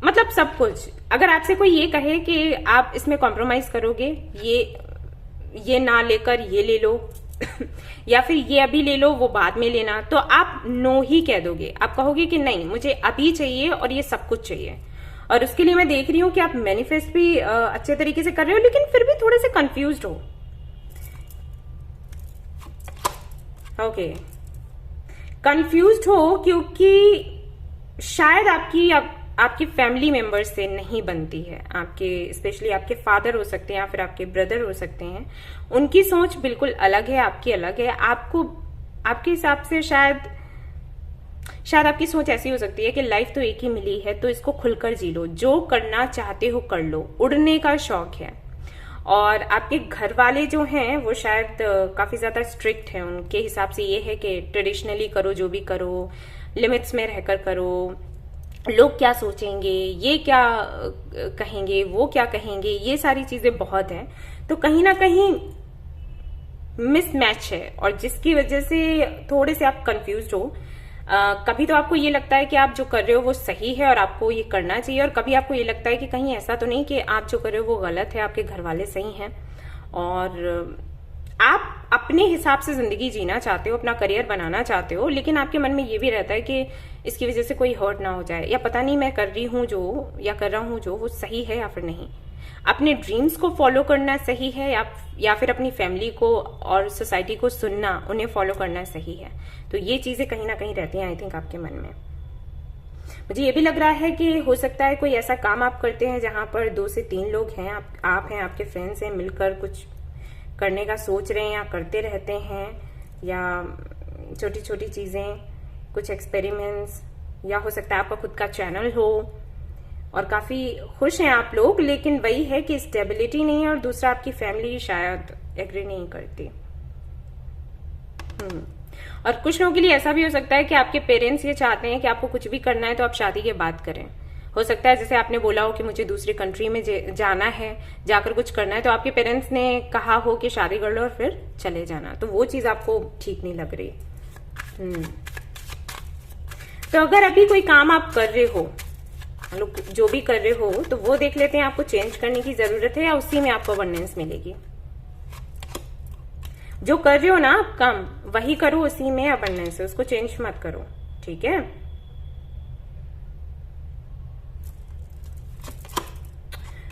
मतलब सब कुछ। अगर आपसे कोई ये कहे कि आप इसमें कॉम्प्रोमाइज करोगे, ये ना लेकर ये ले लो या फिर ये अभी ले लो वो बाद में लेना, तो आप नो ही कह दोगे। आप कहोगे कि नहीं, मुझे अभी चाहिए और ये सब कुछ चाहिए। और उसके लिए मैं देख रही हूं कि आप मैनिफेस्ट भी अच्छे तरीके से कर रहे हो, लेकिन फिर भी थोड़े से कंफ्यूज्ड हो। ओके, कंफ्यूज्ड हो क्योंकि शायद आपकी फैमिली मेंबर्स से नहीं बनती है। आपके स्पेशली आपके फादर हो सकते हैं या फिर आपके ब्रदर हो सकते हैं, उनकी सोच बिल्कुल अलग है, आपकी अलग है। आपके हिसाब से शायद आपकी सोच ऐसी हो सकती है कि लाइफ तो एक ही मिली है, तो इसको खुलकर जी लो, जो करना चाहते हो कर लो। उड़ने का शौक है। और आपके घर वाले जो हैं वो शायद काफी ज्यादा स्ट्रिक्ट हैं। उनके हिसाब से ये है कि ट्रेडिशनली करो, जो भी करो लिमिट्स में रहकर करो, लोग क्या सोचेंगे, ये क्या कहेंगे, वो क्या कहेंगे, ये सारी चीजें बहुत हैं। तो कहीं ना कहीं मिसमैच है, और जिसकी वजह से थोड़े से आप कंफ्यूज्ड हो। कभी तो आपको ये लगता है कि आप जो कर रहे हो वो सही है और आपको ये करना चाहिए, और कभी आपको ये लगता है कि कहीं ऐसा तो नहीं कि आप जो कर रहे हो वो गलत है, आपके घर वाले सही हैं और आप अपने हिसाब से जिंदगी जीना चाहते हो, अपना करियर बनाना चाहते हो, लेकिन आपके मन में ये भी रहता है कि इसकी वजह से कोई हर्ट ना हो जाए, या पता नहीं मैं कर रही हूँ जो या कर रहा हूँ जो वो सही है या फिर नहीं। अपने ड्रीम्स को फॉलो करना सही है या फिर अपनी फैमिली को और सोसाइटी को सुनना, उन्हें फॉलो करना सही है। तो ये चीजें कहीं ना कहीं रहती हैं आई थिंक आपके मन में। मुझे ये भी लग रहा है कि हो सकता है कोई ऐसा काम आप करते हैं जहां पर 2 से 3 लोग हैं, आप हैं, आपके फ्रेंड्स हैं, मिलकर कुछ करने का सोच रहे हैं या करते रहते हैं, या छोटी छोटी चीजें, कुछ एक्सपेरिमेंट्स, या हो सकता है आपका खुद का चैनल हो और काफी खुश हैं आप लोग, लेकिन वही है कि स्टेबिलिटी नहीं है, और दूसरा आपकी फैमिली शायद एग्री नहीं करती। और कुछ लोगों के लिए ऐसा भी हो सकता है कि आपके पेरेंट्स ये चाहते हैं कि आपको कुछ भी करना है तो आप शादी के बाद करें। हो सकता है जैसे आपने बोला हो कि मुझे दूसरी कंट्री में जाना है, जाकर कुछ करना है, तो आपके पेरेंट्स ने कहा हो कि शादी कर लो और फिर चले जाना, तो वो चीज आपको ठीक नहीं लग रही। तो अगर अभी कोई काम आप कर रहे हो, लोग जो भी कर रहे हो, तो वो देख लेते हैं आपको चेंज करने की जरूरत है या उसी में आपको अबंडेंस मिलेगी। जो कर रहे हो ना आप काम, वही करो, उसी में अबंडेंस है, उसको चेंज मत करो। ठीक है,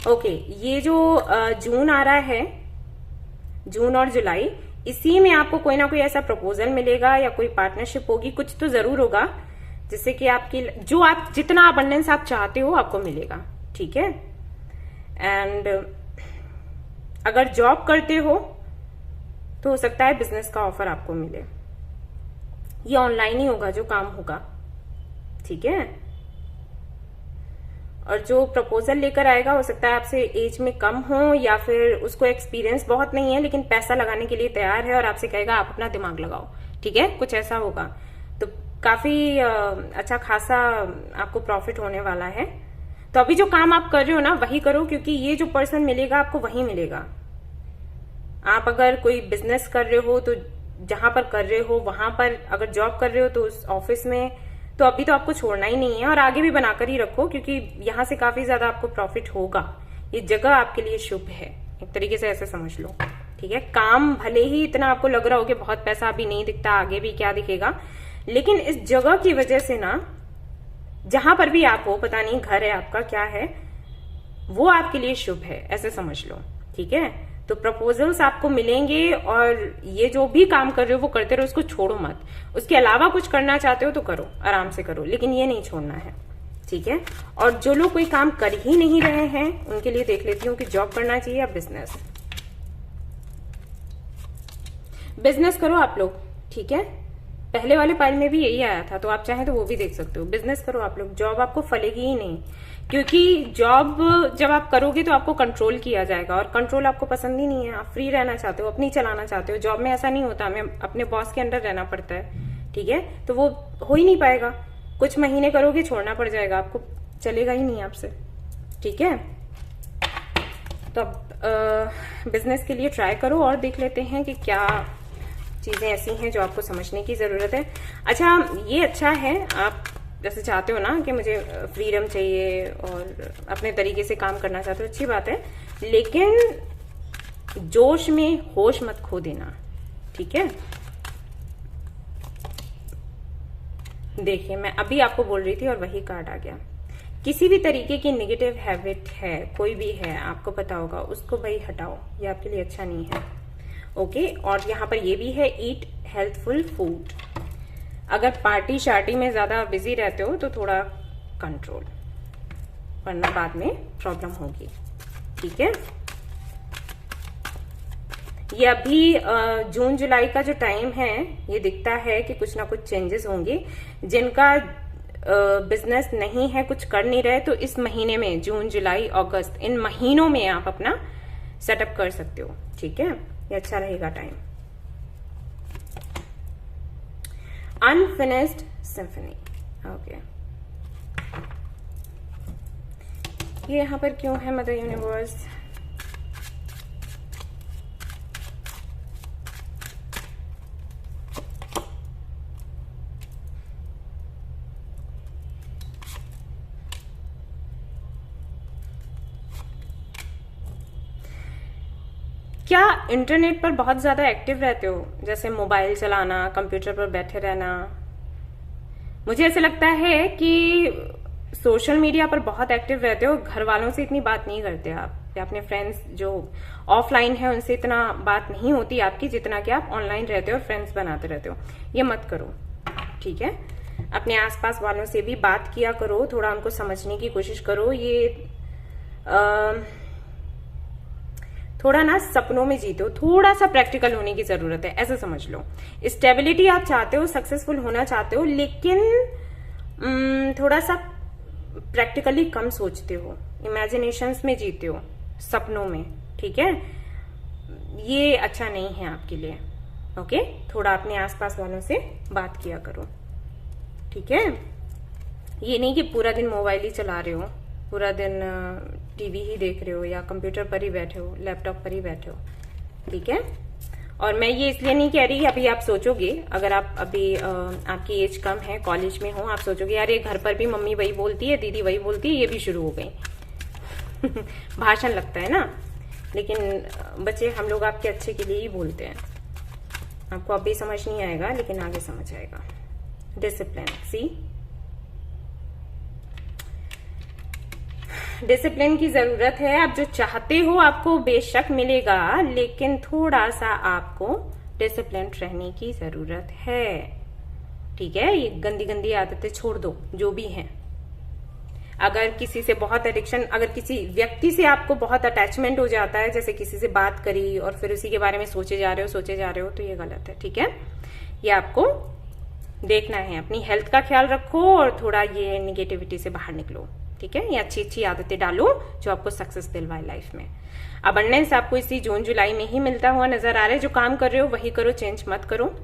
ओके। ये जो जून आ रहा है, जून और जुलाई, इसी में आपको कोई ना कोई ऐसा प्रपोजल मिलेगा या कोई पार्टनरशिप होगी, कुछ तो जरूर होगा जिससे कि आपकी जो आप जितना अबंडेंस आप चाहते हो आपको मिलेगा। ठीक है, एंड अगर जॉब करते हो तो हो सकता है बिजनेस का ऑफर आपको मिले। ये ऑनलाइन ही होगा जो काम होगा। ठीक है, और जो प्रपोजल लेकर आएगा हो सकता है आपसे एज में कम हो, या फिर उसको एक्सपीरियंस बहुत नहीं है लेकिन पैसा लगाने के लिए तैयार है और आपसे कहेगा आप अपना दिमाग लगाओ। ठीक है, कुछ ऐसा होगा, तो काफी अच्छा खासा आपको प्रॉफिट होने वाला है। तो अभी जो काम आप कर रहे हो ना वही करो, क्योंकि ये जो पर्सन मिलेगा आपको वही मिलेगा। आप अगर कोई बिजनेस कर रहे हो तो जहां पर कर रहे हो वहां पर, अगर जॉब कर रहे हो तो उस ऑफिस में, तो अभी तो आपको छोड़ना ही नहीं है और आगे भी बनाकर ही रखो, क्योंकि यहां से काफी ज्यादा आपको प्रॉफिट होगा। ये जगह आपके लिए शुभ है, एक तरीके से ऐसे समझ लो। ठीक है, काम भले ही इतना आपको लग रहा हो कि बहुत पैसा अभी नहीं दिखता, आगे भी क्या दिखेगा, लेकिन इस जगह की वजह से ना, जहां पर भी आप हो, पता नहीं घर है आपका क्या है, वो आपके लिए शुभ है, ऐसे समझ लो। ठीक है, तो प्रपोजल्स आपको मिलेंगे, और ये जो भी काम कर रहे हो वो करते रहो, उसको छोड़ो मत। उसके अलावा कुछ करना चाहते हो तो करो, आराम से करो, लेकिन ये नहीं छोड़ना है, ठीक है। और जो लोग कोई काम कर ही नहीं रहे हैं उनके लिए देख लेती हूँ कि जॉब करना चाहिए या बिजनेस। बिजनेस करो आप लोग, ठीक है। पहले वाले पाइल में भी यही आया था, तो आप चाहें तो वो भी देख सकते हो। बिजनेस करो आप लोग, जॉब आपको फलेगी ही नहीं, क्योंकि जॉब जब आप करोगे तो आपको कंट्रोल किया जाएगा, और कंट्रोल आपको पसंद ही नहीं है। आप फ्री रहना चाहते हो, अपनी चलाना चाहते हो। जॉब में ऐसा नहीं होता, हमें अपने बॉस के अंडर रहना पड़ता है, ठीक है। तो वो हो ही नहीं पाएगा। कुछ महीने करोगे, छोड़ना पड़ जाएगा आपको, चलेगा ही नहीं आपसे, ठीक है। तो अब बिजनेस के लिए ट्राई करो, और देख लेते हैं कि क्या चीजें ऐसी हैं जो आपको समझने की जरूरत है। अच्छा, ये अच्छा है, आप जैसे चाहते हो ना कि मुझे फ्रीडम चाहिए और अपने तरीके से काम करना चाहते हो, अच्छी बात है, लेकिन जोश में होश मत खो देना, ठीक है। देखिए, मैं अभी आपको बोल रही थी और वही कार्ड आ गया। किसी भी तरीके की नेगेटिव हैबिट है, कोई भी है, आपको पता होगा, उसको भाई हटाओ, ये आपके लिए अच्छा नहीं है, ओके। और यहाँ पर ये भी है, ईट हेल्थफुल फूड। अगर पार्टी शार्टी में ज्यादा बिजी रहते हो तो थोड़ा कंट्रोल, वरना बाद में प्रॉब्लम होगी, ठीक है। ये अभी जून जुलाई का जो टाइम है, ये दिखता है कि कुछ ना कुछ चेंजेस होंगे। जिनका बिजनेस नहीं है, कुछ कर नहीं रहे, तो इस महीने में, जून जुलाई अगस्त, इन महीनों में आप अपना सेटअप कर सकते हो, ठीक है। ये अच्छा रहेगा टाइम। Unfinished symphony, okay. ये यहां पर क्यों है मदर यूनिवर्स? क्या इंटरनेट पर बहुत ज्यादा एक्टिव रहते हो, जैसे मोबाइल चलाना, कंप्यूटर पर बैठे रहना? मुझे ऐसे लगता है कि सोशल मीडिया पर बहुत एक्टिव रहते हो, घर वालों से इतनी बात नहीं करते आप, या अपने फ्रेंड्स जो ऑफलाइन है उनसे इतना बात नहीं होती आपकी जितना कि आप ऑनलाइन रहते हो और फ्रेंड्स बनाते रहते हो। ये मत करो, ठीक है। अपने आसपास वालों से भी बात किया करो, थोड़ा उनको समझने की कोशिश करो। ये थोड़ा ना सपनों में जीते हो, थोड़ा सा प्रैक्टिकल होने की जरूरत है, ऐसा समझ लो। स्टेबिलिटी आप चाहते हो, सक्सेसफुल होना चाहते हो, लेकिन थोड़ा सा प्रैक्टिकली कम सोचते हो, इमेजिनेशंस में जीते हो, सपनों में, ठीक है। ये अच्छा नहीं है आपके लिए, ओके। थोड़ा अपने आसपास वालों से बात किया करो, ठीक है। ये नहीं कि पूरा दिन मोबाइल ही चला रहे हो, पूरा दिन टीवी ही देख रहे हो, या कंप्यूटर पर ही बैठे हो, लैपटॉप पर ही बैठे हो, ठीक है। और मैं ये इसलिए नहीं कह रही, अभी आप सोचोगे, अगर आप अभी आपकी एज कम है, कॉलेज में हो, आप सोचोगे यार ये घर पर भी मम्मी वही बोलती है, दीदी वही बोलती है, ये भी शुरू हो गई। भाषण लगता है ना, लेकिन बच्चे हम लोग आपके अच्छे के लिए ही बोलते हैं। आपको अभी समझ नहीं आएगा, लेकिन आगे समझ आएगा। डिसिप्लिन, सी, डिसिप्लिन की जरूरत है। आप जो चाहते हो आपको बेशक मिलेगा, लेकिन थोड़ा सा आपको डिसिप्लिन रहने की जरूरत है, ठीक है। ये गंदी गंदी आदतें छोड़ दो, जो भी हैं। अगर किसी से बहुत एडिक्शन, अगर किसी व्यक्ति से आपको बहुत अटैचमेंट हो जाता है, जैसे किसी से बात करी और फिर उसी के बारे में सोचे जा रहे हो, तो ये गलत है, ठीक है। ये आपको देखना है। अपनी हेल्थ का ख्याल रखो और थोड़ा ये निगेटिविटी से बाहर निकलो, ठीक है। ये अच्छी अच्छी आदतें डालो जो आपको सक्सेस दिलवाए लाइफ में। अबंडेंस आपको इसी जून जुलाई में ही मिलता हुआ नजर आ रहा है। जो काम कर रहे हो वही करो, चेंज मत करो,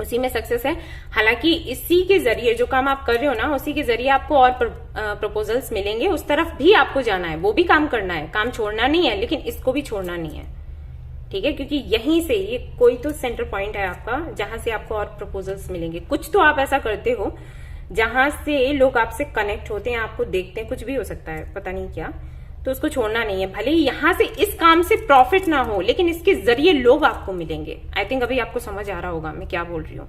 उसी में सक्सेस है। हालांकि इसी के जरिए, जो काम आप कर रहे हो ना, उसी के जरिए आपको और प्रपोजल्स मिलेंगे, उस तरफ भी आपको जाना है, वो भी काम करना है, काम छोड़ना नहीं है, लेकिन इसको भी छोड़ना नहीं है, ठीक है। क्योंकि यहीं से ये कोई तो सेंटर पॉइंट है आपका, जहां से आपको और प्रपोजल्स मिलेंगे। कुछ तो आप ऐसा करते हो जहां से लोग आपसे कनेक्ट होते हैं, आपको देखते हैं, कुछ भी हो सकता है, पता नहीं क्या, तो उसको छोड़ना नहीं है। भले ही यहां से इस काम से प्रॉफिट ना हो, लेकिन इसके जरिए लोग आपको मिलेंगे। आई थिंक अभी आपको समझ आ रहा होगा मैं क्या बोल रही हूँ,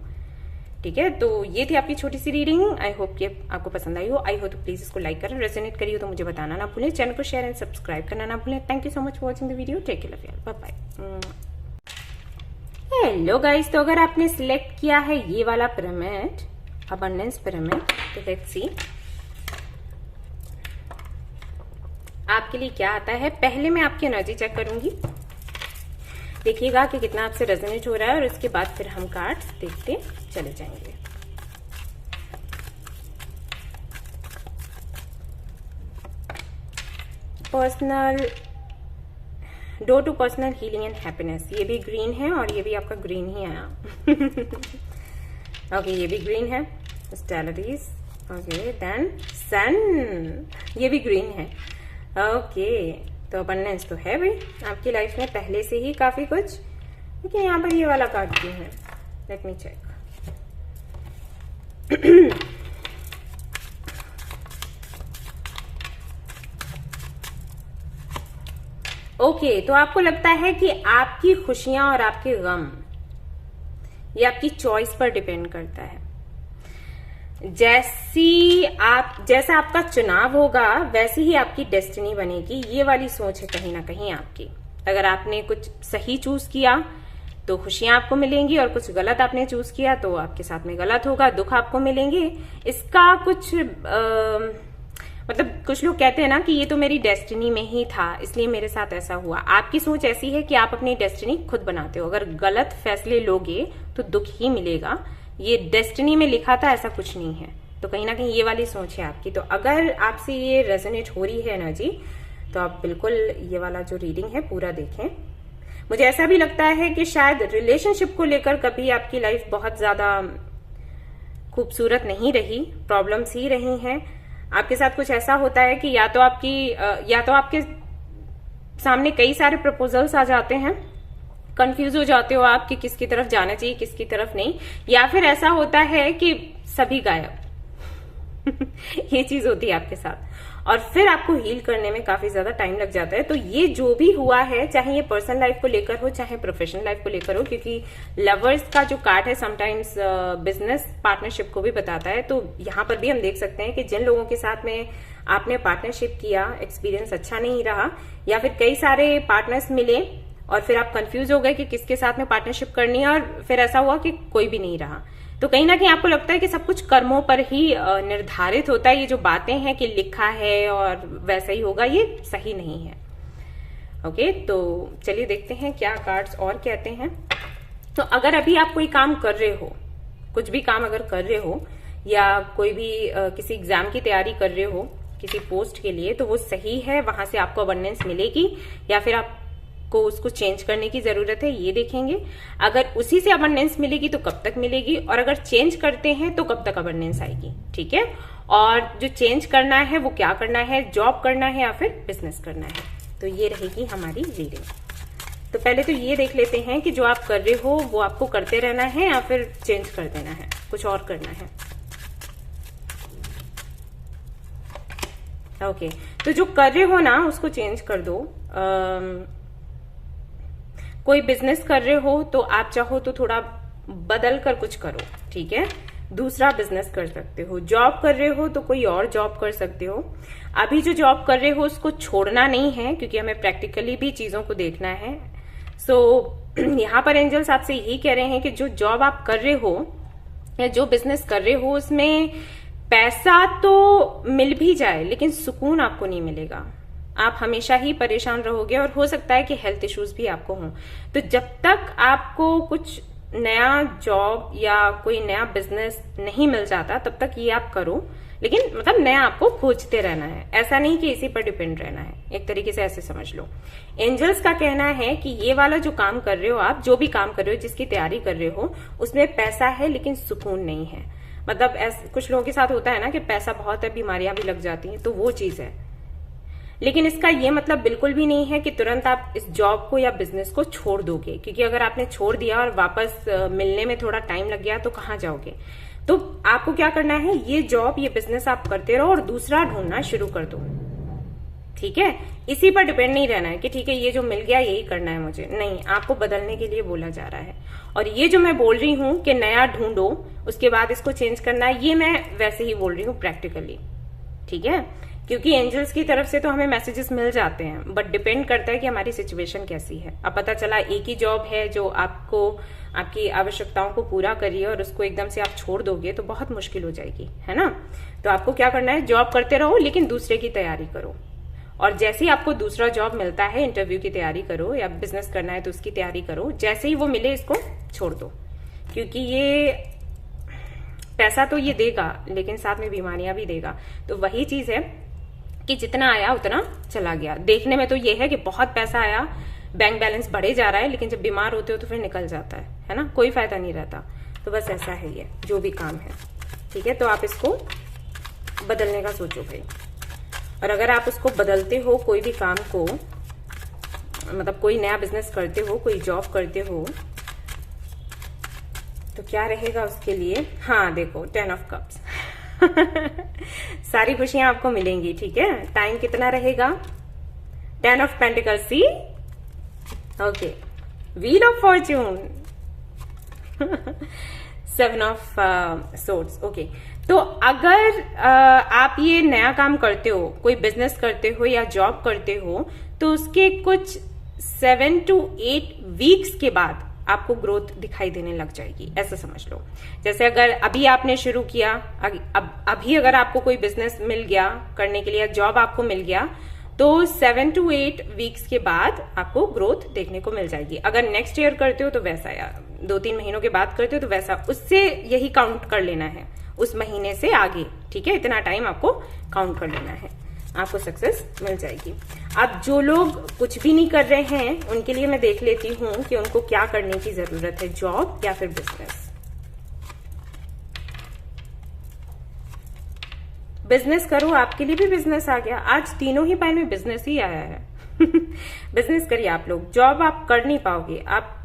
ठीक है, तो ये थी आपकी छोटी सी रीडिंग। आई होप कि आपको पसंद आई हो। आई हो तो प्लीज इसको लाइक करें, रेजोनेट करिए तो मुझे बताना ना भूलें, चैनल को शेयर एंड सब्सक्राइब करना ना भूलें। Thank you so much for watching the video. Take care, love you, bye bye. Hello guys, तो अगर आपने सिलेक्ट किया है ये वाला पिरामिड, अबंडेंस पिरामिड, तो लेट्स सी आपके लिए क्या आता है। पहले मैं आपकी एनर्जी चेक करूंगी, देखिएगा कि कितना आपसे रेजोनेट हो रहा है, और उसके बाद फिर हम कार्ड्स देखते चले जाएंगे। Personal door to personal healing and happiness, ये भी ग्रीन है और ये भी आपका ग्रीन ही आया। ओके, ये भी ग्रीन है। स्टेलरीज, ओके, देन सन, ये भी ग्रीन है। ओके, तो अबंडेंस तो है भाई आपकी लाइफ में पहले से ही काफी कुछ, लेकिन यहाँ पर ये वाला कार्ड क्यों है? Let me check. ओके, तो आपको लगता है कि आपकी खुशियां और आपके गम ये आपकी चॉइस पर डिपेंड करता है। जैसा आपका चुनाव होगा वैसी ही आपकी डेस्टिनी बनेगी, ये वाली सोच है कहीं ना कहीं आपकी। अगर आपने कुछ सही चूज किया तो खुशियां आपको मिलेंगी, और कुछ गलत आपने चूज किया तो आपके साथ में गलत होगा, दुख आपको मिलेंगे। इसका कुछ मतलब कुछ लोग कहते हैं ना कि ये तो मेरी डेस्टिनी में ही था इसलिए मेरे साथ ऐसा हुआ। आपकी सोच ऐसी है कि आप अपनी डेस्टिनी खुद बनाते हो। अगर गलत फैसले लोगे तो दुख ही मिलेगा। ये डेस्टिनी में लिखा था ऐसा कुछ नहीं है। तो कहीं ना कहीं ये वाली सोच है आपकी। तो अगर आपसे ये रेजोनेट हो रही है एनर्जी, तो आप बिल्कुल ये वाला जो रीडिंग है पूरा देखें। मुझे ऐसा भी लगता है कि शायद रिलेशनशिप को लेकर कभी आपकी लाइफ बहुत ज्यादा खूबसूरत नहीं रही, प्रॉब्लम्स ही रही हैं। आपके साथ कुछ ऐसा होता है कि या तो आपके सामने कई सारे प्रपोजल्स आ जाते हैं, कंफ्यूज हो जाते हो आप कि किसकी तरफ जाना चाहिए किसकी तरफ नहीं, या फिर ऐसा होता है कि सभी गायब। ये चीज होती है आपके साथ, और फिर आपको हील करने में काफी ज्यादा टाइम लग जाता है। तो ये जो भी हुआ है, चाहे ये पर्सनल लाइफ को लेकर हो चाहे प्रोफेशनल लाइफ को लेकर हो, क्योंकि लवर्स का जो कार्ड है समटाइम्स बिजनेस पार्टनरशिप को भी बताता है। तो यहाँ पर भी हम देख सकते हैं कि जिन लोगों के साथ में आपने पार्टनरशिप किया, एक्सपीरियंस अच्छा नहीं रहा, या फिर कई सारे पार्टनर्स मिले और फिर आप कंफ्यूज हो गए कि किसके साथ में पार्टनरशिप करनी है, और फिर ऐसा हुआ कि कोई भी नहीं रहा। तो कहीं ना कहीं आपको लगता है कि सब कुछ कर्मों पर ही निर्धारित होता है। ये जो बातें हैं कि लिखा है और वैसा ही होगा, ये सही नहीं है। ओके, तो चलिए देखते हैं क्या कार्ड्स और कहते हैं। तो अगर अभी आप कोई काम कर रहे हो, कुछ भी काम अगर कर रहे हो, या कोई भी किसी एग्जाम की तैयारी कर रहे हो किसी पोस्ट के लिए, तो वो सही है, वहां से आपको अबंडेंस मिलेगी, या फिर आप को उसको चेंज करने की जरूरत है, ये देखेंगे। अगर उसी से अबंडेंस मिलेगी तो कब तक मिलेगी, और अगर चेंज करते हैं तो कब तक अबंडेंस आएगी। ठीक है, और जो चेंज करना है वो क्या करना है, जॉब करना है या फिर बिजनेस करना है। तो ये रहेगी हमारी रीडिंग। तो पहले तो ये देख लेते हैं कि जो आप कर रहे हो वो आपको करते रहना है या फिर चेंज कर देना है, कुछ और करना है। ओके, तो जो कर रहे हो ना उसको चेंज कर दो। कोई बिजनेस कर रहे हो तो आप चाहो तो थोड़ा बदल कर कुछ करो, ठीक है, दूसरा बिजनेस कर सकते हो। जॉब कर रहे हो तो कोई और जॉब कर सकते हो। अभी जो जॉब कर रहे हो उसको छोड़ना नहीं है, क्योंकि हमें प्रैक्टिकली भी चीजों को देखना है। सो यहाँ पर एंजल्स आपसे यही कह रहे हैं कि जो जॉब आप कर रहे हो या जो बिजनेस कर रहे हो उसमें पैसा तो मिल भी जाए लेकिन सुकून आपको नहीं मिलेगा। आप हमेशा ही परेशान रहोगे, और हो सकता है कि हेल्थ इश्यूज भी आपको हों। तो जब तक आपको कुछ नया जॉब या कोई नया बिजनेस नहीं मिल जाता तब तक ये आप करो, लेकिन मतलब नया आपको खोजते रहना है, ऐसा नहीं कि इसी पर डिपेंड रहना है। एक तरीके से ऐसे समझ लो। एंजल्स का कहना है कि ये वाला जो काम कर रहे हो आप, जो भी काम कर रहे हो, जिसकी तैयारी कर रहे हो, उसमें पैसा है लेकिन सुकून नहीं है। मतलब कुछ लोगों के साथ होता है ना कि पैसा बहुत है, बीमारियां भी लग जाती हैं, तो वो चीज है। लेकिन इसका ये मतलब बिल्कुल भी नहीं है कि तुरंत आप इस जॉब को या बिजनेस को छोड़ दोगे, क्योंकि अगर आपने छोड़ दिया और वापस मिलने में थोड़ा टाइम लग गया तो कहाँ जाओगे। तो आपको क्या करना है, ये जॉब ये बिजनेस आप करते रहो और दूसरा ढूंढना शुरू कर दो, ठीक है, इसी पर डिपेंड नहीं रहना है कि ठीक है ये जो मिल गया यही करना है मुझे, नहीं, आपको बदलने के लिए बोला जा रहा है। और ये जो मैं बोल रही हूं कि नया ढूंढो उसके बाद इसको चेंज करना है, ये मैं वैसे ही बोल रही हूँ प्रैक्टिकली, ठीक है, क्योंकि एंजल्स की तरफ से तो हमें मैसेजेस मिल जाते हैं, बट डिपेंड करता है कि हमारी सिचुएशन कैसी है। अब पता चला एक ही जॉब है जो आपको आपकी आवश्यकताओं को पूरा करिए और उसको एकदम से आप छोड़ दोगे तो बहुत मुश्किल हो जाएगी, है ना। तो आपको क्या करना है, जॉब करते रहो लेकिन दूसरे की तैयारी करो, और जैसे ही आपको दूसरा जॉब मिलता है, इंटरव्यू की तैयारी करो या बिजनेस करना है तो उसकी तैयारी करो, जैसे ही वो मिले इसको छोड़ दो, क्योंकि ये पैसा तो ये देगा लेकिन साथ में बीमारियां भी देगा। तो वही चीज है कि जितना आया उतना चला गया। देखने में तो ये है कि बहुत पैसा आया, बैंक बैलेंस बढ़े जा रहा है, लेकिन जब बीमार होते हो तो फिर निकल जाता है ना, कोई फायदा नहीं रहता। तो बस ऐसा है ये जो भी काम है, ठीक है। तो आप इसको बदलने का सोचो भाई, और अगर आप उसको बदलते हो कोई भी काम को, मतलब कोई नया बिजनेस करते हो, कोई जॉब करते हो, तो क्या रहेगा उसके लिए। हाँ देखो 10 ऑफ कप्स सारी खुशियां आपको मिलेंगी, ठीक है। टाइम कितना रहेगा, 10 of pentacles, see, okay, wheel of fortune 7 of swords, okay. तो अगर आप ये नया काम करते हो, कोई बिजनेस करते हो या जॉब करते हो, तो उसके कुछ 7 to 8 वीक्स के बाद आपको ग्रोथ दिखाई देने लग जाएगी, ऐसा समझ लो। जैसे अगर अभी आपने शुरू किया, अभी अगर आपको कोई बिजनेस मिल गया करने के लिए, जॉब आपको मिल गया, तो 7 to 8 वीक्स के बाद आपको ग्रोथ देखने को मिल जाएगी। अगर नेक्स्ट ईयर करते हो तो वैसा, या 2-3 महीनों के बाद करते हो तो वैसा, उससे यही काउंट कर लेना है, उस महीने से आगे, ठीक है। इतना टाइम आपको काउंट कर लेना है, आपको सक्सेस मिल जाएगी। अब जो लोग कुछ भी नहीं कर रहे हैं उनके लिए मैं देख लेती हूं कि उनको क्या करने की जरूरत है, जॉब या फिर बिजनेस। बिजनेस करो, आपके लिए भी बिजनेस आ गया, आज तीनों ही पाई में बिजनेस ही आया है बिजनेस करिए आप लोग, जॉब आप कर नहीं पाओगे आप,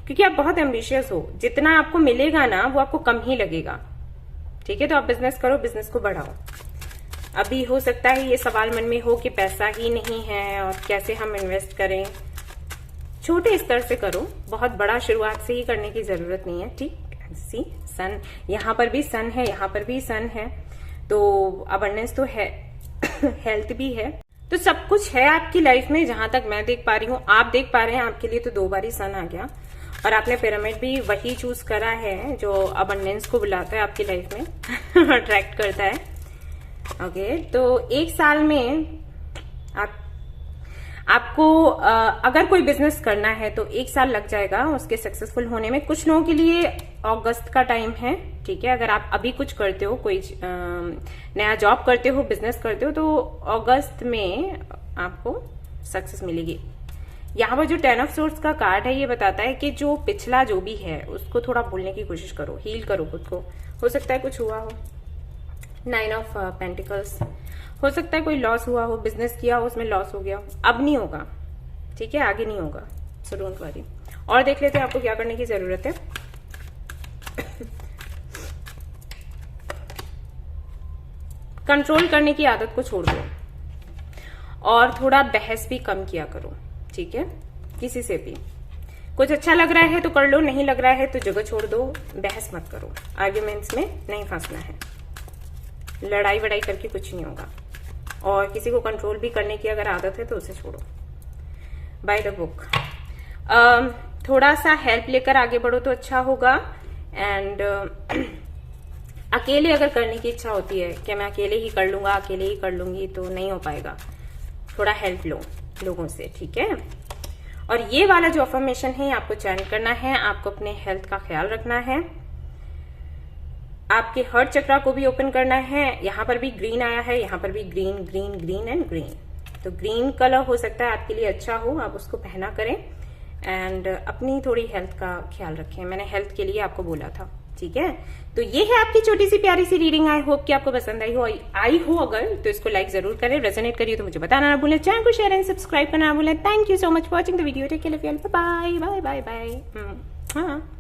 क्योंकि आप बहुत एम्बिशियस हो, जितना आपको मिलेगा ना वो आपको कम ही लगेगा, ठीक है। तो आप बिजनेस करो, बिजनेस को बढ़ाओ। अभी हो सकता है ये सवाल मन में हो कि पैसा ही नहीं है और कैसे हम इन्वेस्ट करें, छोटे स्तर से करो, बहुत बड़ा शुरुआत से ही करने की जरूरत नहीं है, ठीक। सी सन, यहाँ पर भी सन है, यहाँ पर भी सन है, तो अबंडेंस तो है हेल्थ भी है, तो सब कुछ है आपकी लाइफ में, जहां तक मैं देख पा रही हूँ, आप देख पा रहे हैं। आपके लिए तो 2 बार ही सन आ गया, और आपने पिरामिड भी वही चूज करा है जो अबंडेंस को बुलाता है आपकी लाइफ में अट्रैक्ट करता है, ओके। तो 1 साल में आपको अगर कोई बिजनेस करना है तो 1 साल लग जाएगा उसके सक्सेसफुल होने में। कुछ लोगों के लिए अगस्त का टाइम है, ठीक है। अगर आप अभी कुछ करते हो, कोई नया जॉब करते हो, बिजनेस करते हो, तो अगस्त में आपको सक्सेस मिलेगी। यहाँ पर जो 10 ऑफ सोर्ड्स का कार्ड है ये बताता है कि जो पिछला जो भी है उसको थोड़ा भूलने की कोशिश करो, हील करो खुद को। हो सकता है कुछ हुआ हो, 9 ऑफ पेंटिकल्स, हो सकता है कोई लॉस हुआ हो, बिजनेस किया हो उसमें लॉस हो गया हो, अब नहीं होगा, ठीक है, आगे नहीं होगा, सो डोंट वरी। और देख लेते हैं आपको क्या करने की जरूरत है। कंट्रोल करने की आदत को छोड़ दो और थोड़ा बहस भी कम किया करो, ठीक है। किसी से भी कुछ अच्छा लग रहा है तो कर लो, नहीं लग रहा है तो जगह छोड़ दो, बहस मत करो, आर्ग्यूमेंट्स में नहीं फंसना है, लड़ाई वड़ाई करके कुछ नहीं होगा। और किसी को कंट्रोल भी करने की अगर आदत है तो उसे छोड़ो, बाय द बुक। थोड़ा सा हेल्प लेकर आगे बढ़ो तो अच्छा होगा। एंड अकेले अगर करने की इच्छा होती है कि मैं अकेले ही कर लूंगा, अकेले ही कर लूंगी, तो नहीं हो पाएगा, थोड़ा हेल्प लो लोगों से, ठीक है। और ये वाला जो अफर्मेशन है आपको चैन करना है, आपको अपने हेल्थ का ख्याल रखना है, आपके हार्ट चक्रा को भी ओपन करना है। यहाँ पर भी ग्रीन आया है, यहाँ पर भी green green green and green, तो ग्रीन कलर हो सकता है आपके लिए अच्छा हो, आप उसको पहना करें। एंड अपनी थोड़ी हेल्थ का ख्याल रखें, मैंने हेल्थ के लिए आपको बोला था, ठीक है। तो ये है आपकी छोटी सी प्यारी सी रीडिंग। आई होप कि आपको पसंद आई हो अगर तो इसको लाइक जरूर करें, रेजोनेट करिए तो मुझे बताना ना भूलें, चैनल को शेयर एंड सब्सक्राइब करना ना भूलें। Thank you so much for watching the video, take care, bye bye bye bye bye. हाँ।